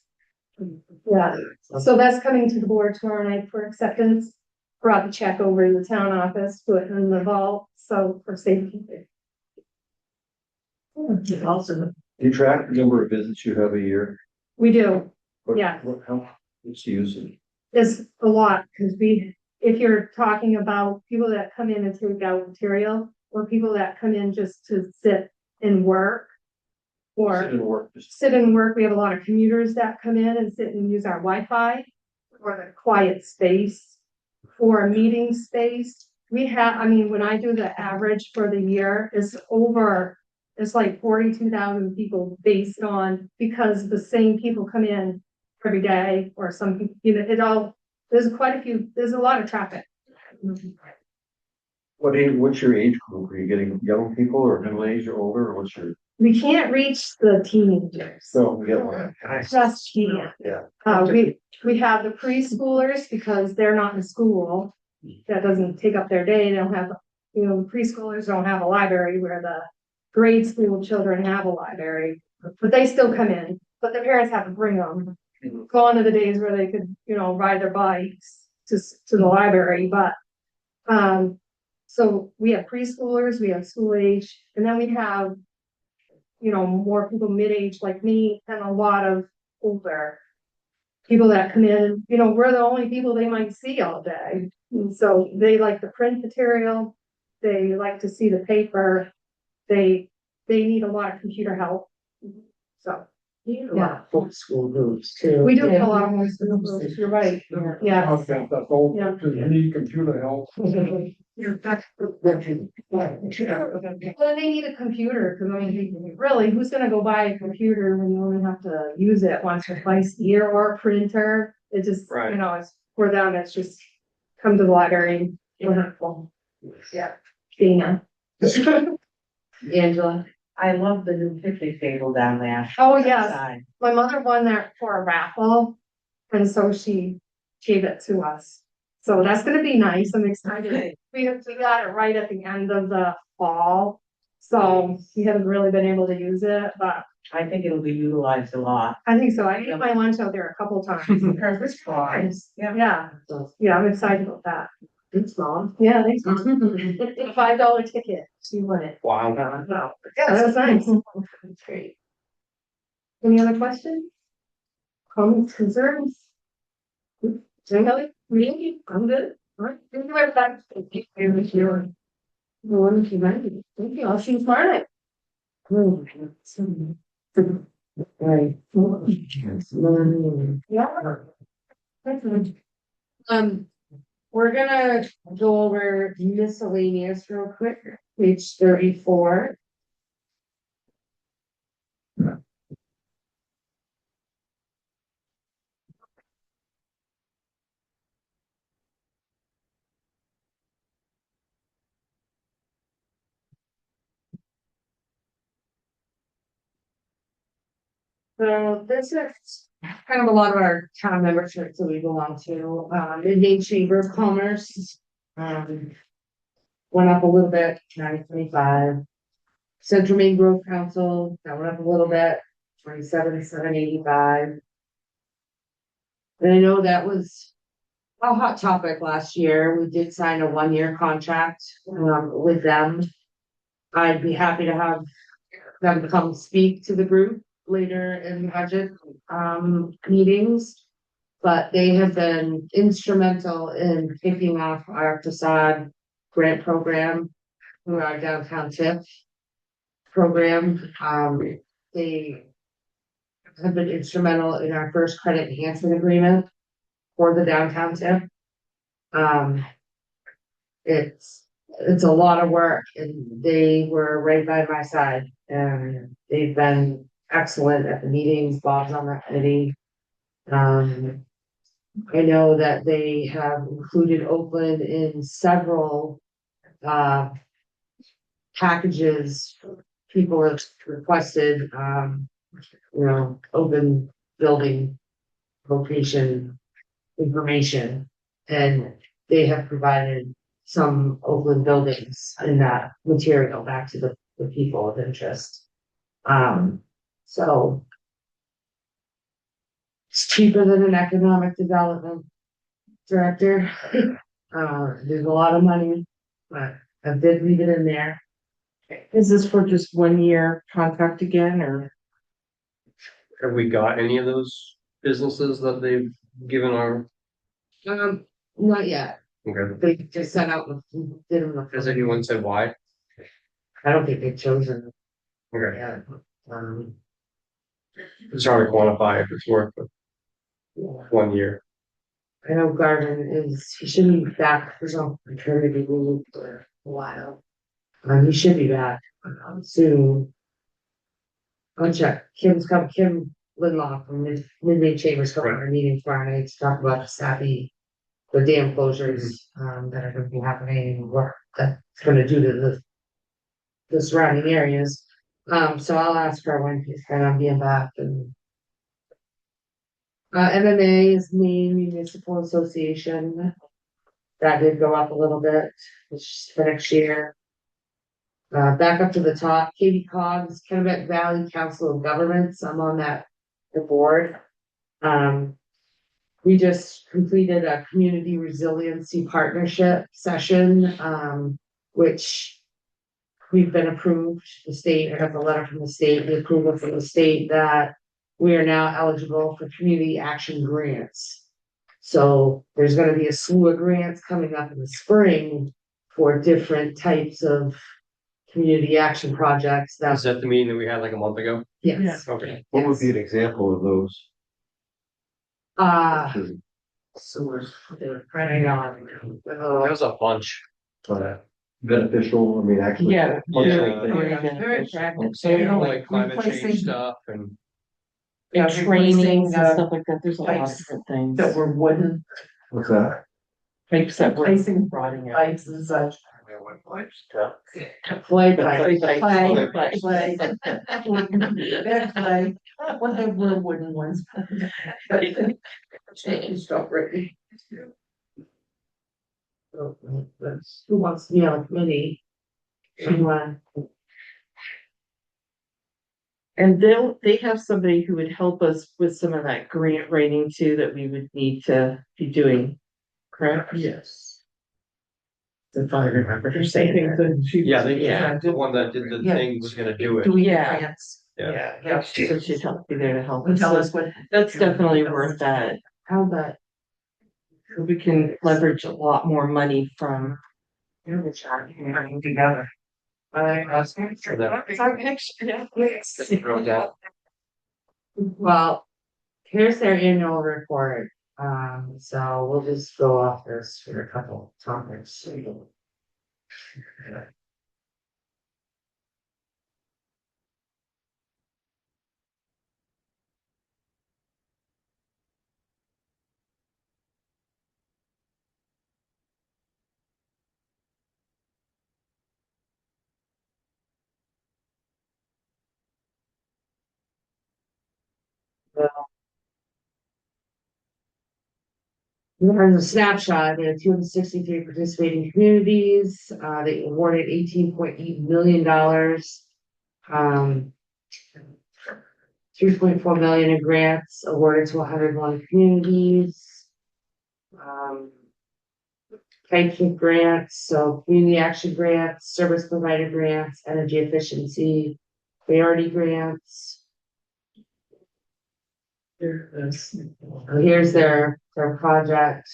Yeah. So that's coming to the board tomorrow night for acceptance. Brought the check over to the town office, put it in the vault, so for safety. Awesome. Do you track the number of visits you have a year? We do. What- Yeah. How much do you use it? is a lot, because if you're talking about people that come in and take out material, or people that come in just to sit and work. Or Sit and work, just sit and work, we have a lot of commuters that come in and sit and use our Wi-Fi, or the quiet space, or a meeting space. We have, I mean, when I do the average for the year, it's like 42,000 people based on, because the same people come in every day, or some, there's a lot of traffic. what's your age group? Are you getting young people or middle age or older, or what's your, We can't reach the teenagers. so we get one. Just can't. Yeah. We have the preschoolers because they're not in school. That doesn't take up their day. They don't have, preschoolers don't have a library where the grade school children have a library. But they still come in, but their parents have to bring them. Gone are the days where they could, ride their bikes to the library, but, so we have preschoolers, we have school age, and then we have, more people mid-age like me, and a lot of older people that come in, we're the only people they might see all day. And so they like the print material, they like to see the paper, they need a lot of computer help. So, yeah, School groups too. we do have a lot of homeschool groups, you're right, yeah. Okay, that's all, Yeah. because you need computer help. Well, they need a computer, because I mean, really, who's gonna go buy a computer when you only have to use it once or twice a year, or a printer? It just, Right. it's for them, it's just come to the library. Wonderful. Yeah. Dana. Angela. I love the new picnic table down there. Oh, yes, my mother won that for a raffle, and so she gave it to us. So that's gonna be nice, I'm excited. We got it right at the end of the fall, so we haven't really been able to use it, but I think it'll be utilized a lot. I think so. I ate my lunch out there a couple times. It's fries. Yeah, I'm excited about that. It's long. Yeah, thanks. $5 ticket, she won it. Wow. Yeah, that was nice. That's great. Any other questions? Comments, concerns? Anybody? Me? I'm good. All right. Thank you very much. Thank you very much. The one that you ready. Thank you. I'll see you tomorrow night. Right. Yeah. We're gonna go over miscellaneous real quick, page 34. So this is kind of a lot of our town memberships that we belong to, Midday Chamber of Commerce. Went up a little bit, 925. Central Maine Growth Council, that went up a little bit, 27,785. And I know that was a hot topic last year. We did sign a 1-year contract, with them. I'd be happy to have them come speak to the group later in budget meetings. But they have been instrumental in kicking off our facade grant program through our downtown TIP program. They have been instrumental in our first credit enhancement agreement for the downtown TIP. It's a lot of work, and they were right by my side, and they've been excellent at the meetings. Bob's on that committee. I know that they have included Oakland in several packages people have requested, open building location information, and they have provided some Oakland buildings in that material back to the people of interest. So it's cheaper than an economic development director. There's a lot of money, but I did leave it in there. Is this for just 1-year contract again, or? Have we got any of those businesses that they've given our Not yet. Okay. They just sent out, did them. Has anyone said why? I don't think they've chosen Okay. yet. It's hard to quantify if it's worth it. Yeah. 1 year. I know Garvin he should be back for some maternity leave for a while. He should be back, soon. I'll check. Kim Linlock from Midway Chambers coming to our meeting Friday to talk about the dam closures, that are gonna be happening and what that's gonna do to the surrounding areas. So I'll ask her when he's planning on being back and. MMA is Maine Municipal Association. That did go up a little bit for next year. Back up to the top, Katie Cogg's Kennebec Valley Council of Governments. I'm on the board. We just completed a community resiliency partnership session, which we've been approved. The state, I got the letter from the state, the approval from the state that we are now eligible for community action grants. So there's gonna be a slew of grants coming up in the spring for different types of community action projects Is that, that the meeting that we had like a month ago? yes. Okay. What would be an example of those? Sewers, they're running on. There was a bunch. Beneficial, I mean, actually. Yeah. functional things? Very practical. So, you know, Like like climate change replacing- stuff and. And trainings and replacing, stuff like that, there's a lot of pipes different things. that were wooden, What's that? Pipes that were replacing rotting out. pipes and such. Play Clay, pipe. Clay, clay. clay. They're clay, well, they were wooden ones. Changed already. Who wants to be on a committee? Anyone? And they have somebody who would help us with some of that grant writing too, that we would need to be doing, correct? Yes. If I remember her saying that. Yeah, they, Yeah. the one that did the Yeah. thing was gonna do it. Do we Yeah. grants? Yeah. Yeah, so she'd help be there to help And us. tell So us what. that's definitely worth that. How about? We can leverage a lot more money from. Together. Well, here's their annual report. So we'll just go off this for a couple topics. Here's a snapshot. There are 263 participating communities. They awarded $18.8 million. 3.4 million in grants awarded to 101 communities. Types of grants, so community action grants, service provider grants, energy efficiency, priority grants. Here's their project.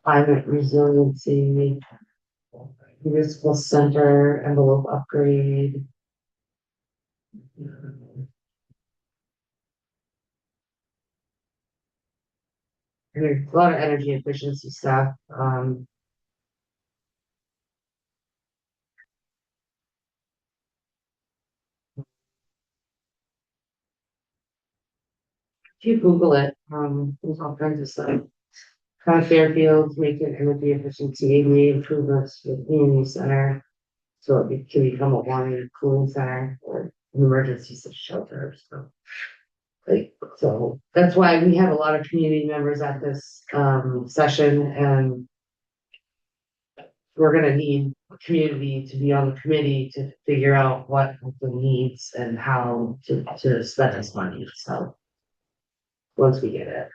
Climate resiliency, municipal center, envelope upgrade. There's a lot of energy efficiency stuff. If you Google it, there's all kinds of stuff. Kind of Fairfield, making energy efficiency, ADA improvements for the community center. So it can become a warming and cooling center or an emergency shelter, so. Like, so that's why we have a lot of community members at this, session and. We're gonna need a community to be on the committee to figure out what the needs and how to spend this money, so. Once we get it.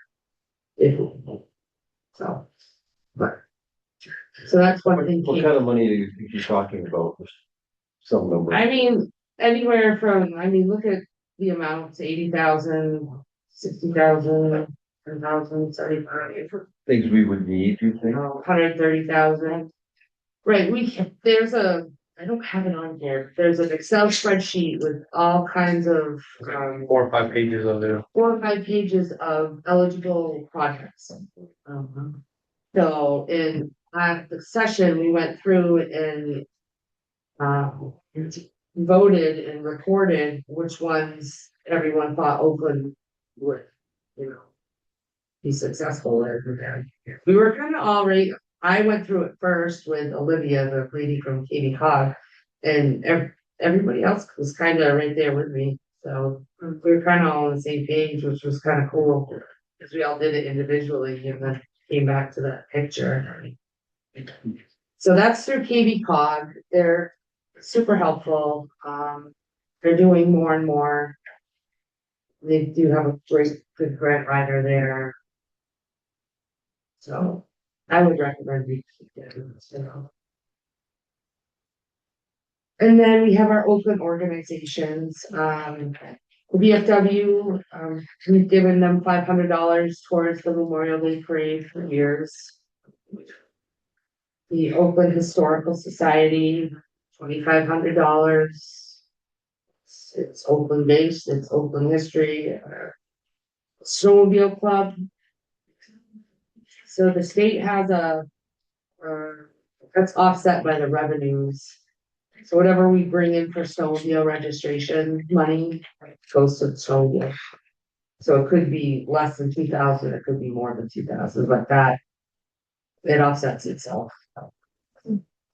If we, so. But. So that's one thing. What kind of money do you think you're talking about? Some number. I mean, anywhere from, look at the amounts, 80,000, 60,000, 10,000, 75, Things we would need, you think? 130,000. Right, I don't have it on here, there's an Excel spreadsheet with all kinds of, 4 or 5 pages of it. 4 or 5 pages of eligible projects. So in the session, we went through and voted and recorded which ones everyone thought Oakland would, you know, be successful in. We were kind of already, I went through it first with Olivia, the lady from Katie Cog, and everybody else was kind of right there with me. So we were kind of all on the same page, which was kind of cool, because we all did it individually and then came back to that picture. So that's through KB Cog. They're super helpful. They're doing more and more. They do have a good grant writer there. So I would recommend we keep them, so. And then we have our Oakland organizations, the VFW, we've given them $500 towards the Memorial Day Parade for years. The Oakland Historical Society, $2,500. It's Oakland based, it's Oakland history. Snowmobile Club. So the state has that's offset by the revenues. So whatever we bring in for snowmobile registration money goes to the snowmobile. So it could be less than 2,000, it could be more than 2,000, but that it offsets itself.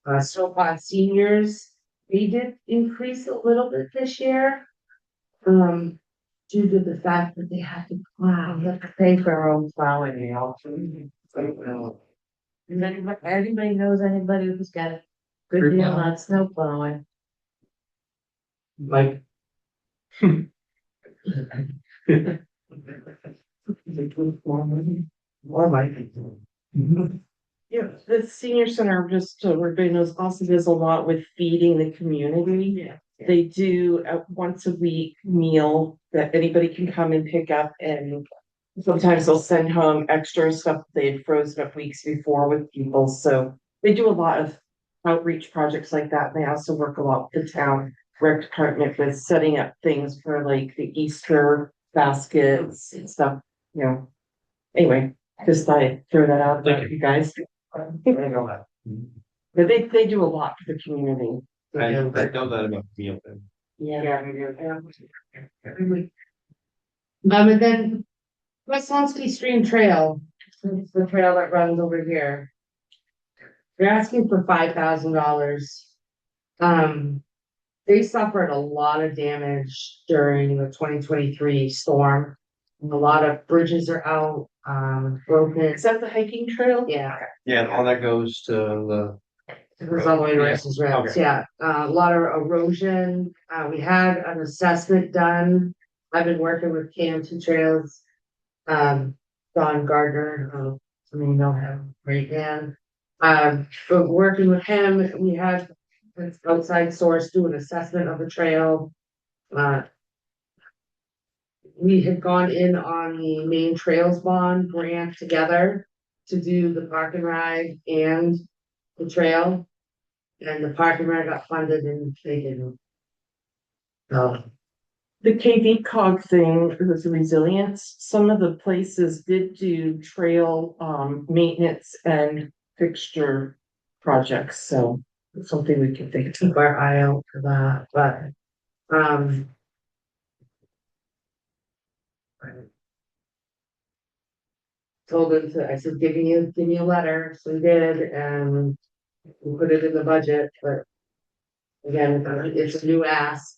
Snowpod seniors, they did increase a little bit this year. Due to the fact that they have to plow, they have to pay for our own plowing, you know. Anybody knows anybody who's got a good deal on snow plowing? Like. More like. Yeah, the senior center, just so everybody knows, also does a lot with feeding the community. Yeah. They do a once a week meal that anybody can come and pick up, and sometimes they'll send home extra stuff they've frozen up weeks before with people. So they do a lot of outreach projects like that. They also work a lot with the town rec department with setting up things for like the Easter baskets and stuff, you know. Anyway, just thought I'd throw that out there, you guys. But they do a lot for the community. I know that about meal thing. Yeah. And then Westlansky Stream Trail, it's the trail that runs over here. They're asking for $5,000. They suffered a lot of damage during the 2023 storm. A lot of bridges are out, broken. Is that the hiking trail? Yeah. Yeah, and all that goes to the. It was all the way to Rice's Roads, Okay. yeah, a lot of erosion, we had an assessment done. I've been working with KM2 Trails. Don Gardner, some of you know him, great man. But working with him, we had an outside source do an assessment of the trail. We had gone in on the main trails bond grant together to do the park and ride and the trail, and the parking ride got funded and they didn't. So, The KV cog thing was resilience. Some of the places did do trail maintenance and fixture projects, so it's something we can think of. keep our eye out for that, but, told them to, I said, give me a letter, so we did, and we put it in the budget, but again, it's a new ask.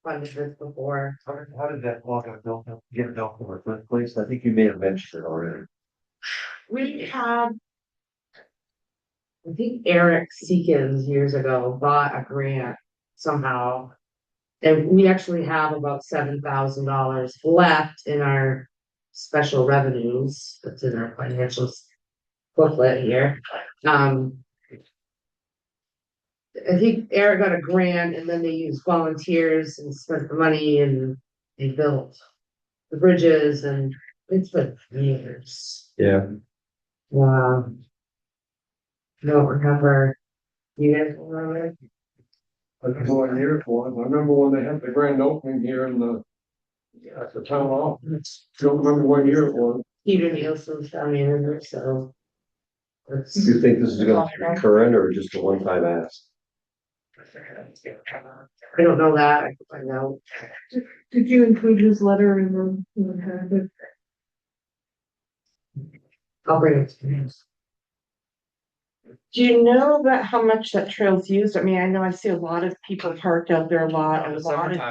Funded this before. How did that log get built in the first place? I think you may have mentioned it already. We have. I think Eric Seekins years ago bought a grant somehow. And we actually have about $7,000 left in our special revenues, that's in our financials booklet here. I think Eric got a grant and then they used volunteers and spent the money and they built the bridges and it's been years. Yeah. Wow. Don't remember. You guys remember? I don't know what year it was. I remember when they had the grand opening here in the, at the town hall. Don't remember what year it was. Peter Nielsen's town manager, so. Do you think this is gonna be recurrent or just a one-time ask? I don't know that, I can find out. Did you include his letter in the? I'll bring it to you. Do you know about how much that trail's used? I mean, I know I see a lot of people parked out there, a lot of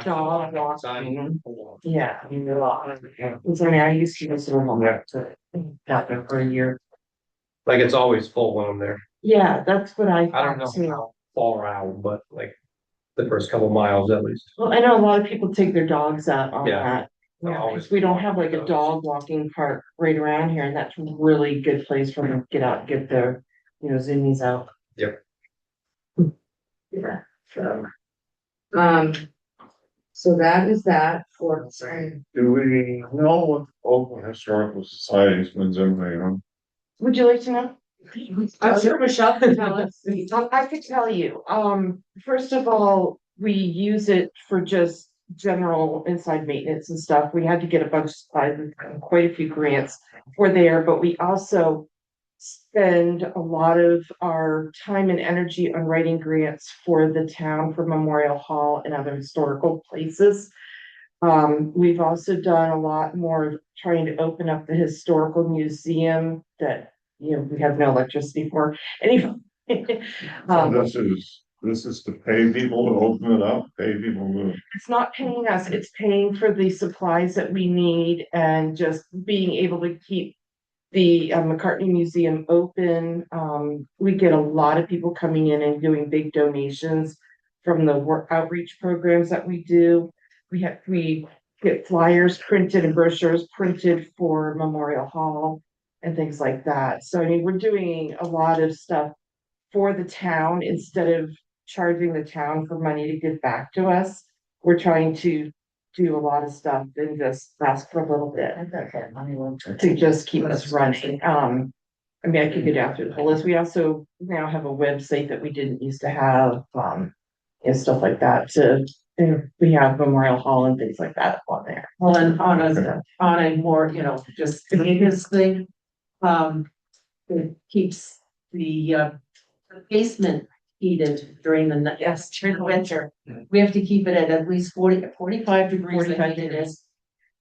dog walking. Yeah, I mean, a lot. I used to use it a lot to, out there for a year. Like it's always full when I'm there. Yeah, that's what I don't know thought too. how far out, but like the first couple miles at least. Well, I know a lot of people take their dogs out on Yeah. that. They'll Yeah, always- 'cause we don't have like a dog walking park right around here, and that's a really good place for them to get out, get their, zoomies out. Yep. Yeah, so. So that is that for. Do we know what Oakland Historical Society spends everything on? Would you like to know? I'm sure Michelle can tell us. I could tell you, first of all, we use it for just general inside maintenance and stuff. We had to get a bunch of supplies and quite a few grants for there, but we also spend a lot of our time and energy on writing grants for the town, for Memorial Hall and other historical places. We've also done a lot more trying to open up the historical museum that, we have no electricity for. Anyway. So this is to pay people to open it up, pay people to. It's not paying us, it's paying for the supplies that we need and just being able to keep the McCartney Museum open. We get a lot of people coming in and doing big donations from the work outreach programs that we do. We get flyers printed and brochures printed for Memorial Hall and things like that. So I mean, we're doing a lot of stuff for the town instead of charging the town for money to give back to us. We're trying to do a lot of stuff and just ask for a little bit to just keep us running. I mean, I could go down through the whole list. We also now have a website that we didn't used to have, and stuff like that. We have Memorial Hall and things like that on there. Well, and on a more, just maintenance thing, it keeps the basement heated during during the winter. We have to keep it at least 45 degrees. 45 degrees.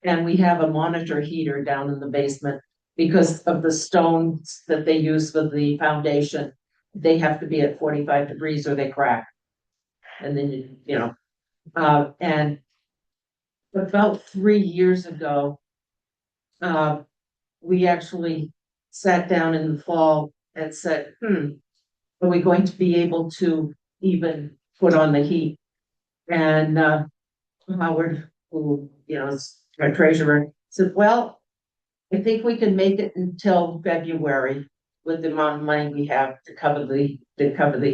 And we have a monitor heater down in the basement because of the stones that they use for the foundation. They have to be at 45 degrees or they crack. And then, and about 3 years ago, we actually sat down in the fall and said, are we going to be able to even put on the heat? And Howard, who, is our treasurer, said, well, I think we can make it until February with the amount of money we have to cover the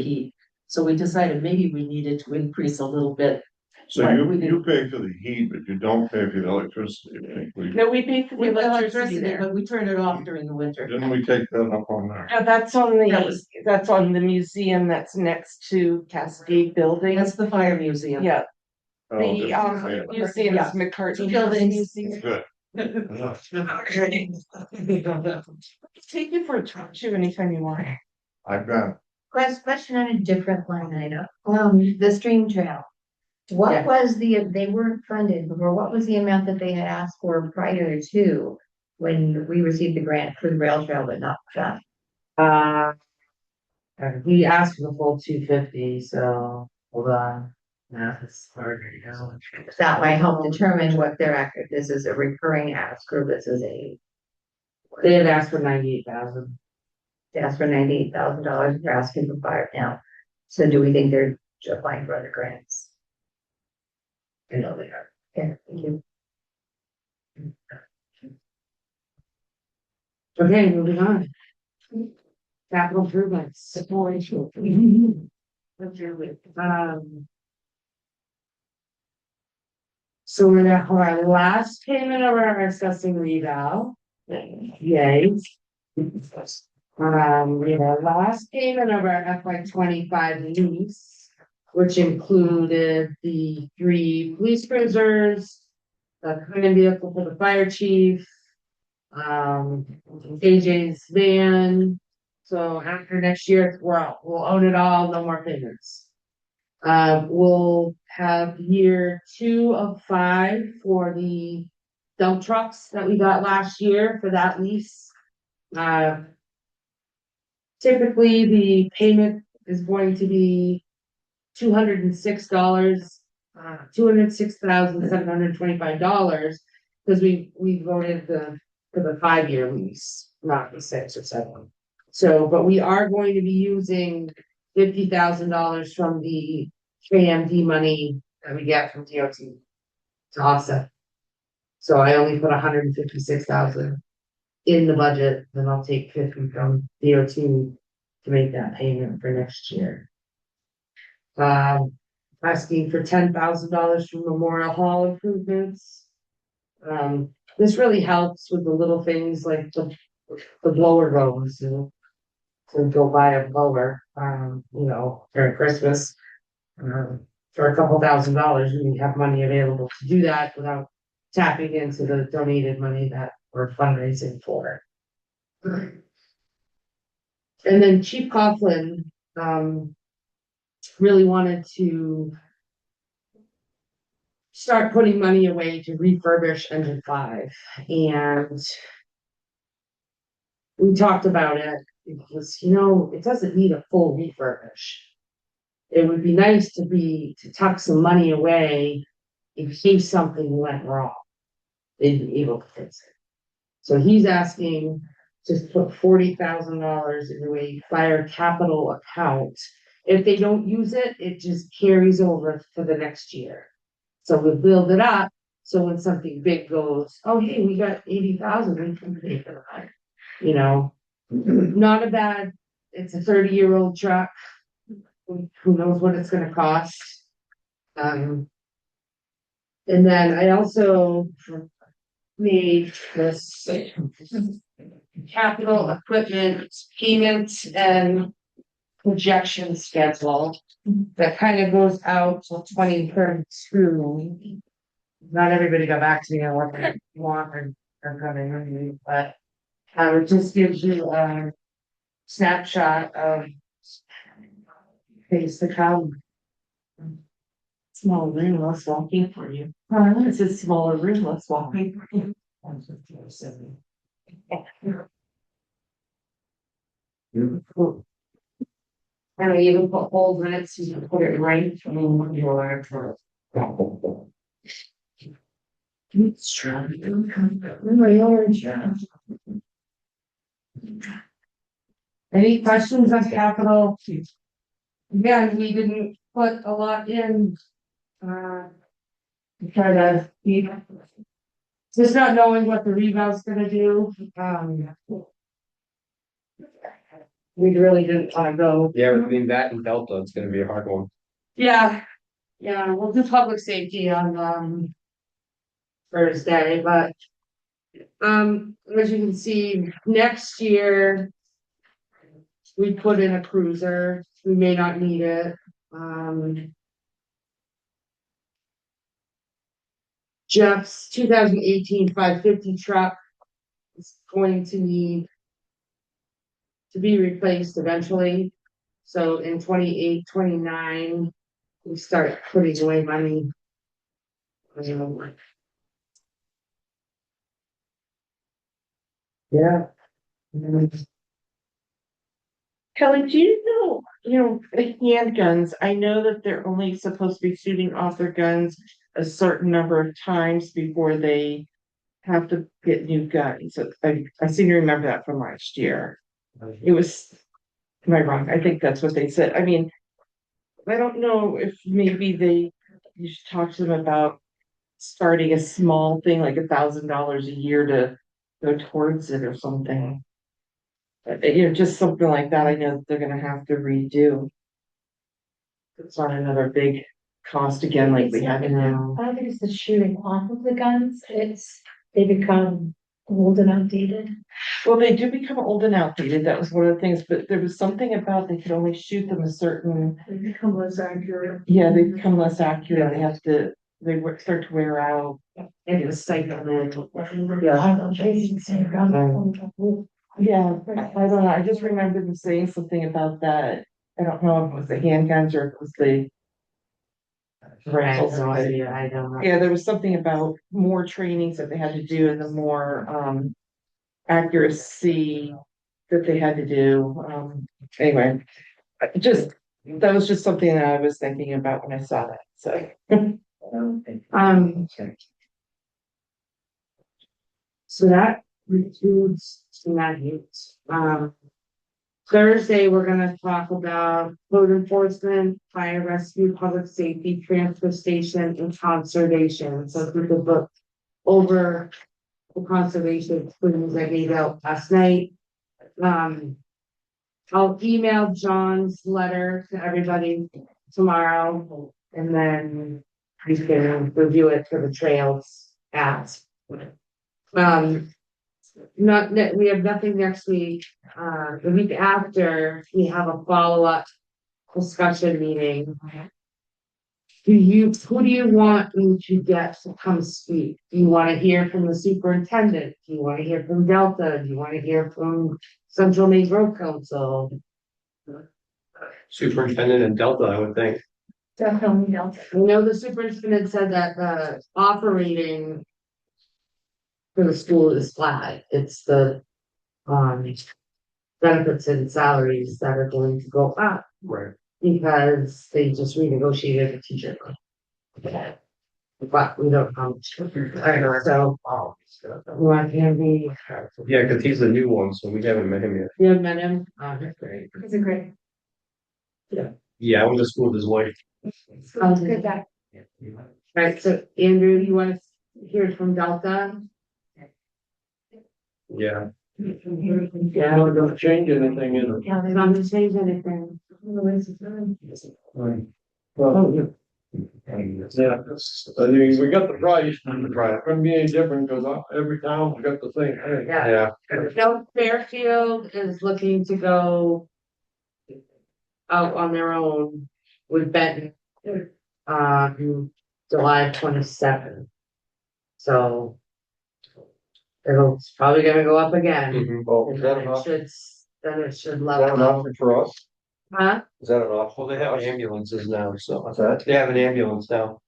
heat. So we decided maybe we needed to increase a little bit. So you pay for the heat, but you don't pay for the electricity. I think No, we pay for the With electricity electricity, there. but we turn it off during the winter. Didn't we take that up on there? No, that's on the museum that's next to Cascade Building. That's the fire museum. Yeah, Oh, the yeah. museum is McCartney Buildings. Museum. Good. Take you for a tour too anytime you want. I've got, Question on a different line item, the stream trail. What Yeah. was they weren't funded before, what was the amount that they had asked for prior to when we received the grant for the rail trail but not done? We asked for the full 250, so hold on. Math is hard right now. That might help determine what if this is a recurring ask or this is They had asked for 98,000. they asked for $98,000, they're asking for 5 now. So do we think they're applying for other grants? I know they are. Yeah, thank you. Okay, moving on. Capital improvements. So we're gonna have our last payment of our assessing reval. Yay. We have our last payment of our FY 25 lease, which included the 3 police cruisers, the command vehicle for the fire chief, AJ's van. So after next year, we'll own it all, no more payments. We'll have year 2 of 5 for the dump trucks that we got last year for that lease. Typically, the payment is going to be $206, $206,725, because we voted for the 5-year lease, not the 6 or 7. So, but we are going to be using $50,000 from the KMD money that we get from DOT to offset. So I only put 156,000 in the budget, then I'll take 50 from DOT to make that payment for next year. Asking for $10,000 from Memorial Hall improvements. This really helps with the little things like the blower goes, to go buy a blower, during Christmas. For a couple $1,000, we have money available to do that without tapping into the donated money that we're fundraising for. And then Chief Coughlin, really wanted to start putting money away to refurbish engine 5, and we talked about it because, it doesn't need a full refurbish. It would be nice to tuck some money away in case something went wrong. They'd be able to fix it. So he's asking to put $40,000 into a fire capital account. If they don't use it, it just carries over for the next year. So we'll build it up, so when something big goes, oh, hey, we got 80,000, we can pay for that. Not a bad, it's a 30-year-old truck. Who knows what it's gonna cost? And then I also made this capital equipment payments and projection schedule that kind of goes out till 2032. Not everybody got back to me on what they want or coming, but it just gives you a snapshot of things to come. Small room, less walking for you. It's a smaller room, less walking for you. And I even put holes in it so you can put it right from your. It's strong. Any questions on capital? Again, we didn't put a lot in. Try to keep. Just not knowing what the reval's gonna do. We really didn't wanna go. Yeah, between that and Delta, it's gonna be a hard one. Yeah, we'll do public safety on Thursday, but as you can see, next year we put in a cruiser. We may not need it. Jeff's 2018 550 truck is going to need to be replaced eventually. So in 28, 29, we start putting away money. Yeah. Kelly, do you know, the handguns, I know that they're only supposed to be shooting off their guns a certain number of times before they have to get new guns. I seem to remember that from last year. It was, am I wrong? I think that's what they said. I mean, I don't know if maybe you should talk to them about starting a small thing, like $1,000 a year to go towards it or something. Just something like that. I know that they're gonna have to redo. It's not another big cost again like we had now. I don't think it's the shooting off of the guns, they become old and outdated. Well, they do become old and outdated. That was one of the things, but there was something about they could only shoot them a certain, They become less accurate. yeah, they become less accurate. They have to, start to wear out. And it was cycling. Yeah, I don't know. I just remember them saying something about that. I don't know if it was the handguns or if it was the. Right, no idea, I don't know. Yeah, there was something about more trainings that they had to do and the more accuracy that they had to do. Anyway, that was just something that I was thinking about when I saw that, so. Um. So that includes tonight. Thursday, we're gonna talk about code enforcement, fire rescue, public safety, transfer station, and conservation. So if we could look over the conservation things I gave out last night. I'll email John's letter to everybody tomorrow, and then we can review it for the trails app. Not that we have nothing next week. The week after, we have a follow-up discussion meeting. Who do you want me to get to come speak? Do you want to hear from the superintendent? Do you want to hear from Delta? Do you want to hear from Central Maine Road Council? Superintendent and Delta, I would think. Definitely Delta. I know the superintendent said that the operating for the school is flat. It's the benefits and salaries that are going to go up Right. because they just renegotiated the teacher. But we don't know. So we want him to be. Yeah, because he's the new one, so we haven't met him yet. You haven't met him? Oh, that's great. He's a great. Yeah, I went to school with his wife. Good guy. Right, so Andrew, you want to hear from Delta? Yeah. Yeah. No, don't change anything in it. It's not gonna change anything. Well, yeah, I mean, we got the price, right, it couldn't be any different, because every town's got the same thing. Yeah. Yeah. No, Fairfield is looking to go out on their own with Benton, July 27th. So it's probably gonna go up again. Mhm. Well, And is that then an it option? should, then it should Is that level an out. option for us? Huh? Is that an option? Well, they have ambulances now, so. What's that? They have an ambulance now,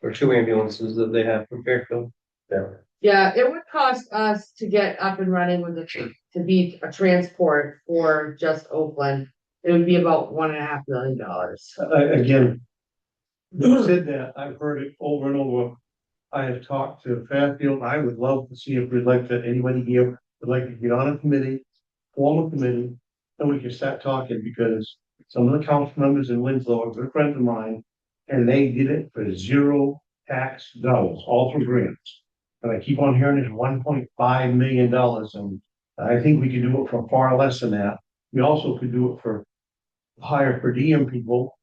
or two ambulances that they have from Fairfield. Yeah. Yeah, it would cost us to get up and running with to be a transport for just Oakland. It would be about $1.5 million. Again, you said that, I've heard it over and over. I have talked to Fairfield, I would love to see if we'd like to, anybody here would like to get on a committee, form a committee, and we can start talking, because some of the council members in Winslow are good friends of mine, and they did it for zero tax dollars, all through grants. And I keep on hearing it's $1.5 million, and I think we could do it for far less than that. We also could do it for hire per diem people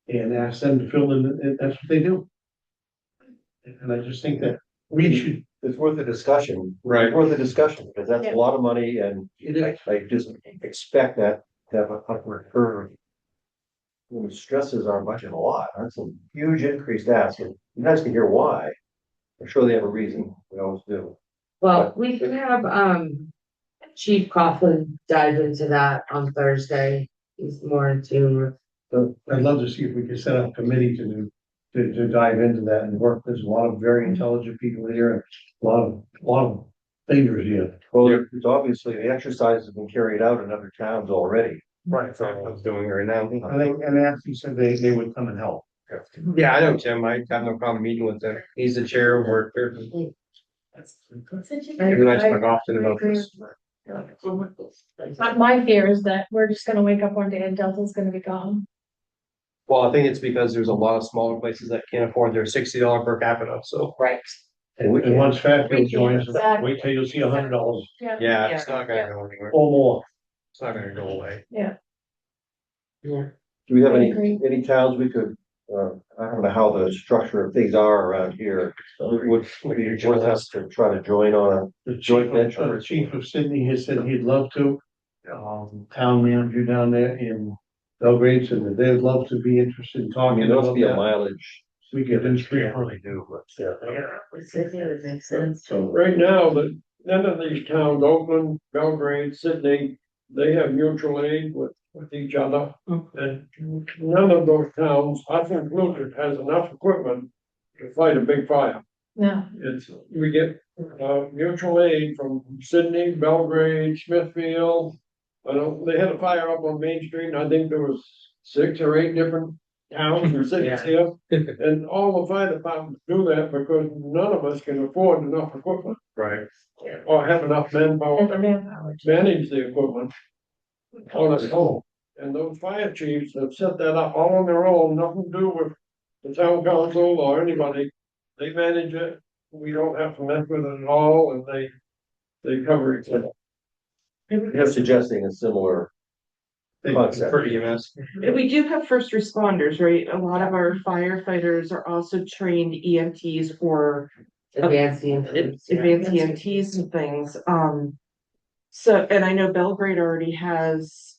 and ask them to fill in, and that's what they do. And I just think that we should, It's worth a discussion. Right. It's worth a discussion, because that's Yeah. a lot of money, and I just expect that to have a upward curve. It stresses our budget a lot. That's a huge increased ask, and you guys can hear why. I'm sure they have a reason. We always do. Well, we can have Chief Coughlin dive into that on Thursday. He's more in tune with. so I'd love to see if we could set up a committee to dive into that and work. There's a lot of very intelligent people here, and a lot of fingers here. Well, it's obviously, the exercise has been carried out in other towns already. Right. Fairfield's doing it right now. And they actually said they would come and help. Yeah, I know Tim. I have no problem meeting with him. He's the chair of work. Fairfield. You and I talk often about this. My fear is that we're just gonna wake up one day and Delta's gonna be gone. Well, I think it's because there's a lot of smaller places that can't afford their $60 per capita, so. Right. And once Fairfield joins, Exactly. wait till you see $100 Yeah, it's not gonna go anywhere. or more. It's not gonna go away. Do we have I agree. any towns we could I don't know how the structure of things are around here. Would be worth us to try to join on a joint venture. The chief of Sydney has said he'd love to. Town manager down there in Belgrade said that they'd love to be interested in I talking mean, there must about be a that. mileage. We get in Really do, but yeah. It makes sense. So right now, none of these towns, Oakland, Belgrade, Sydney, they have mutual aid with each other. And none of those towns, us included, has enough equipment to fight a big fire. No. We get, mutual aid from Sydney, Belgrade, Smithfield. I know they had a fire up on Main Street, and I think there was 6 or 8 different towns or cities here. And all the fire departments do that because none of us can afford enough equipment. Right. Or have enough manpower And the to manpower. manage the equipment on its own. And those fire chiefs have set that up all on their own, nothing to do with the town council or anybody. They manage it. We don't have to mess with it at all, and they cover it. You're suggesting a similar concept. For EMS. We do have first responders, right? A lot of our firefighters are also trained EMTs or Advanced EMTs. advanced EMTs and things. So, and I know Belgrade already has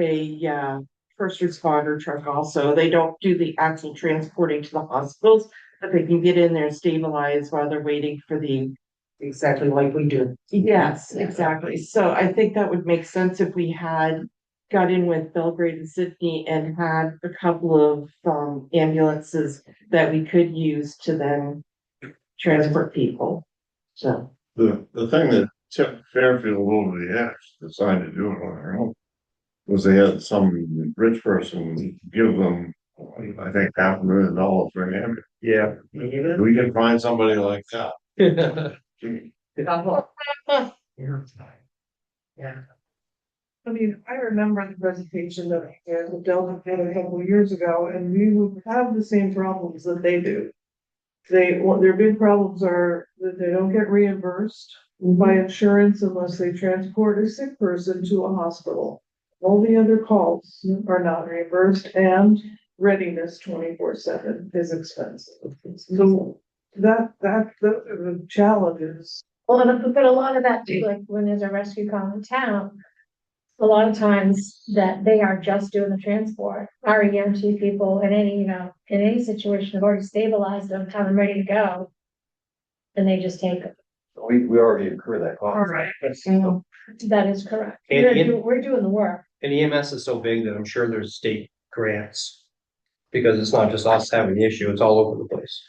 a first responder truck also. They don't do the actual transporting to the hospitals, but they can get in there and stabilize while they're waiting for the. Exactly like we do. Yes, exactly. So I think that would make sense if we had got in with Belgrade and Sydney and had a couple of ambulances that we could use to then transport people. So. The thing that tipped Fairfield over the edge, decided to do it on their own, was they had some rich person give them, I think, $500,000 for an ambulance. Yeah. We can find somebody like that. Yeah. I mean, I remember the presentation that the Delta had a couple of years ago, and we would have the same problems that they do. Their big problems are that they don't get reimbursed by insurance unless they transport a sick person to a hospital. All the other calls are not reimbursed, and readiness 24/7 is expensive. So the challenge is. Well, but a lot of that too, like when there's a rescue call in town, a lot of times that they are just doing the transport. Our EMT people in any, in any situation have already stabilized them, have them ready to go. And they just take it. We already incur that cost. Right. That is correct. And- We're doing the work. And EMS is so big that I'm sure there's state grants. Because it's not just us having the issue, it's all over the place.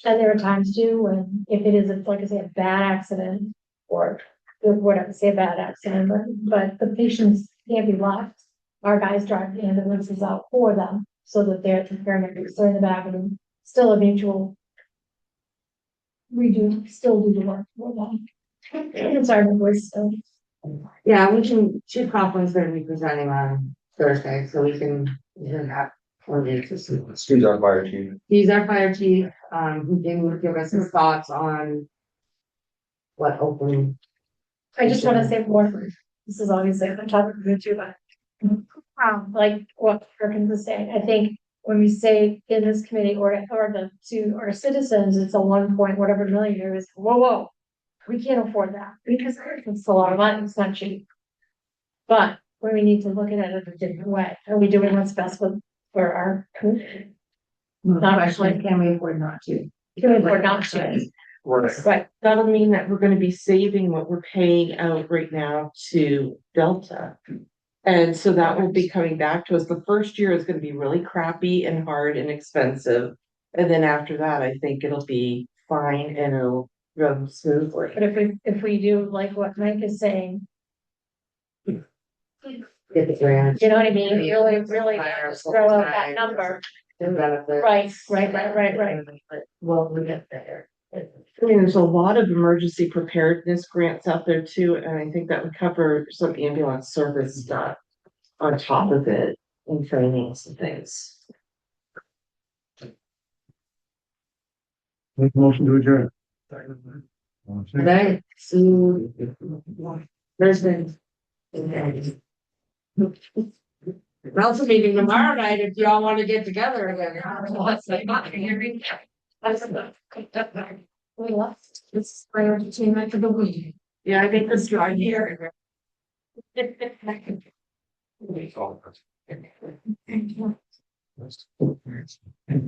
And there are times too when if it is, like I say, a bad accident or whatever, say a bad accident, but the patients can't be left. Our guys drive the ambulances out for them so that they're paramedics are in the back of them. Still a mutual. We still do the work for them. Sorry, my voice still. Yeah, Chief Coughlin's gonna be presenting on Thursday, so we can have. Steve's our fire chief. He's our fire chief, he can give us his thoughts on. What Oakland. I just want to say more. This is obviously a topic of it too, but. Like what Perkins is saying, I think when we say in this committee to our citizens, it's a 1 point whatever million, there is, whoa. We can't afford that because it's a lot of money, it's not cheap. But when we need to look at it in a different way, are we doing what's best for our community? Not actually, can we afford not to? Can we afford not to? But that'll mean that we're gonna be saving what we're paying out right now to Delta. And so that will be coming back to us. The first year is gonna be really crappy and hard and expensive. And then after that, I think it'll be fine and it'll run smoothly. But if we do like what Mike is saying, Get the grant. you know what I mean? Really just throw out that number. The benefit. Right. Well, we get there. I mean, there's a lot of emergency preparedness grants out there too, and I think that would cover some ambulance service stuff on top of it and trainings and things. Make a motion to adjourn. Right, so. Thursday. Council meeting tomorrow night if y'all wanna get together again. This is for entertainment for the week. Yeah, I think this right here. Thank you.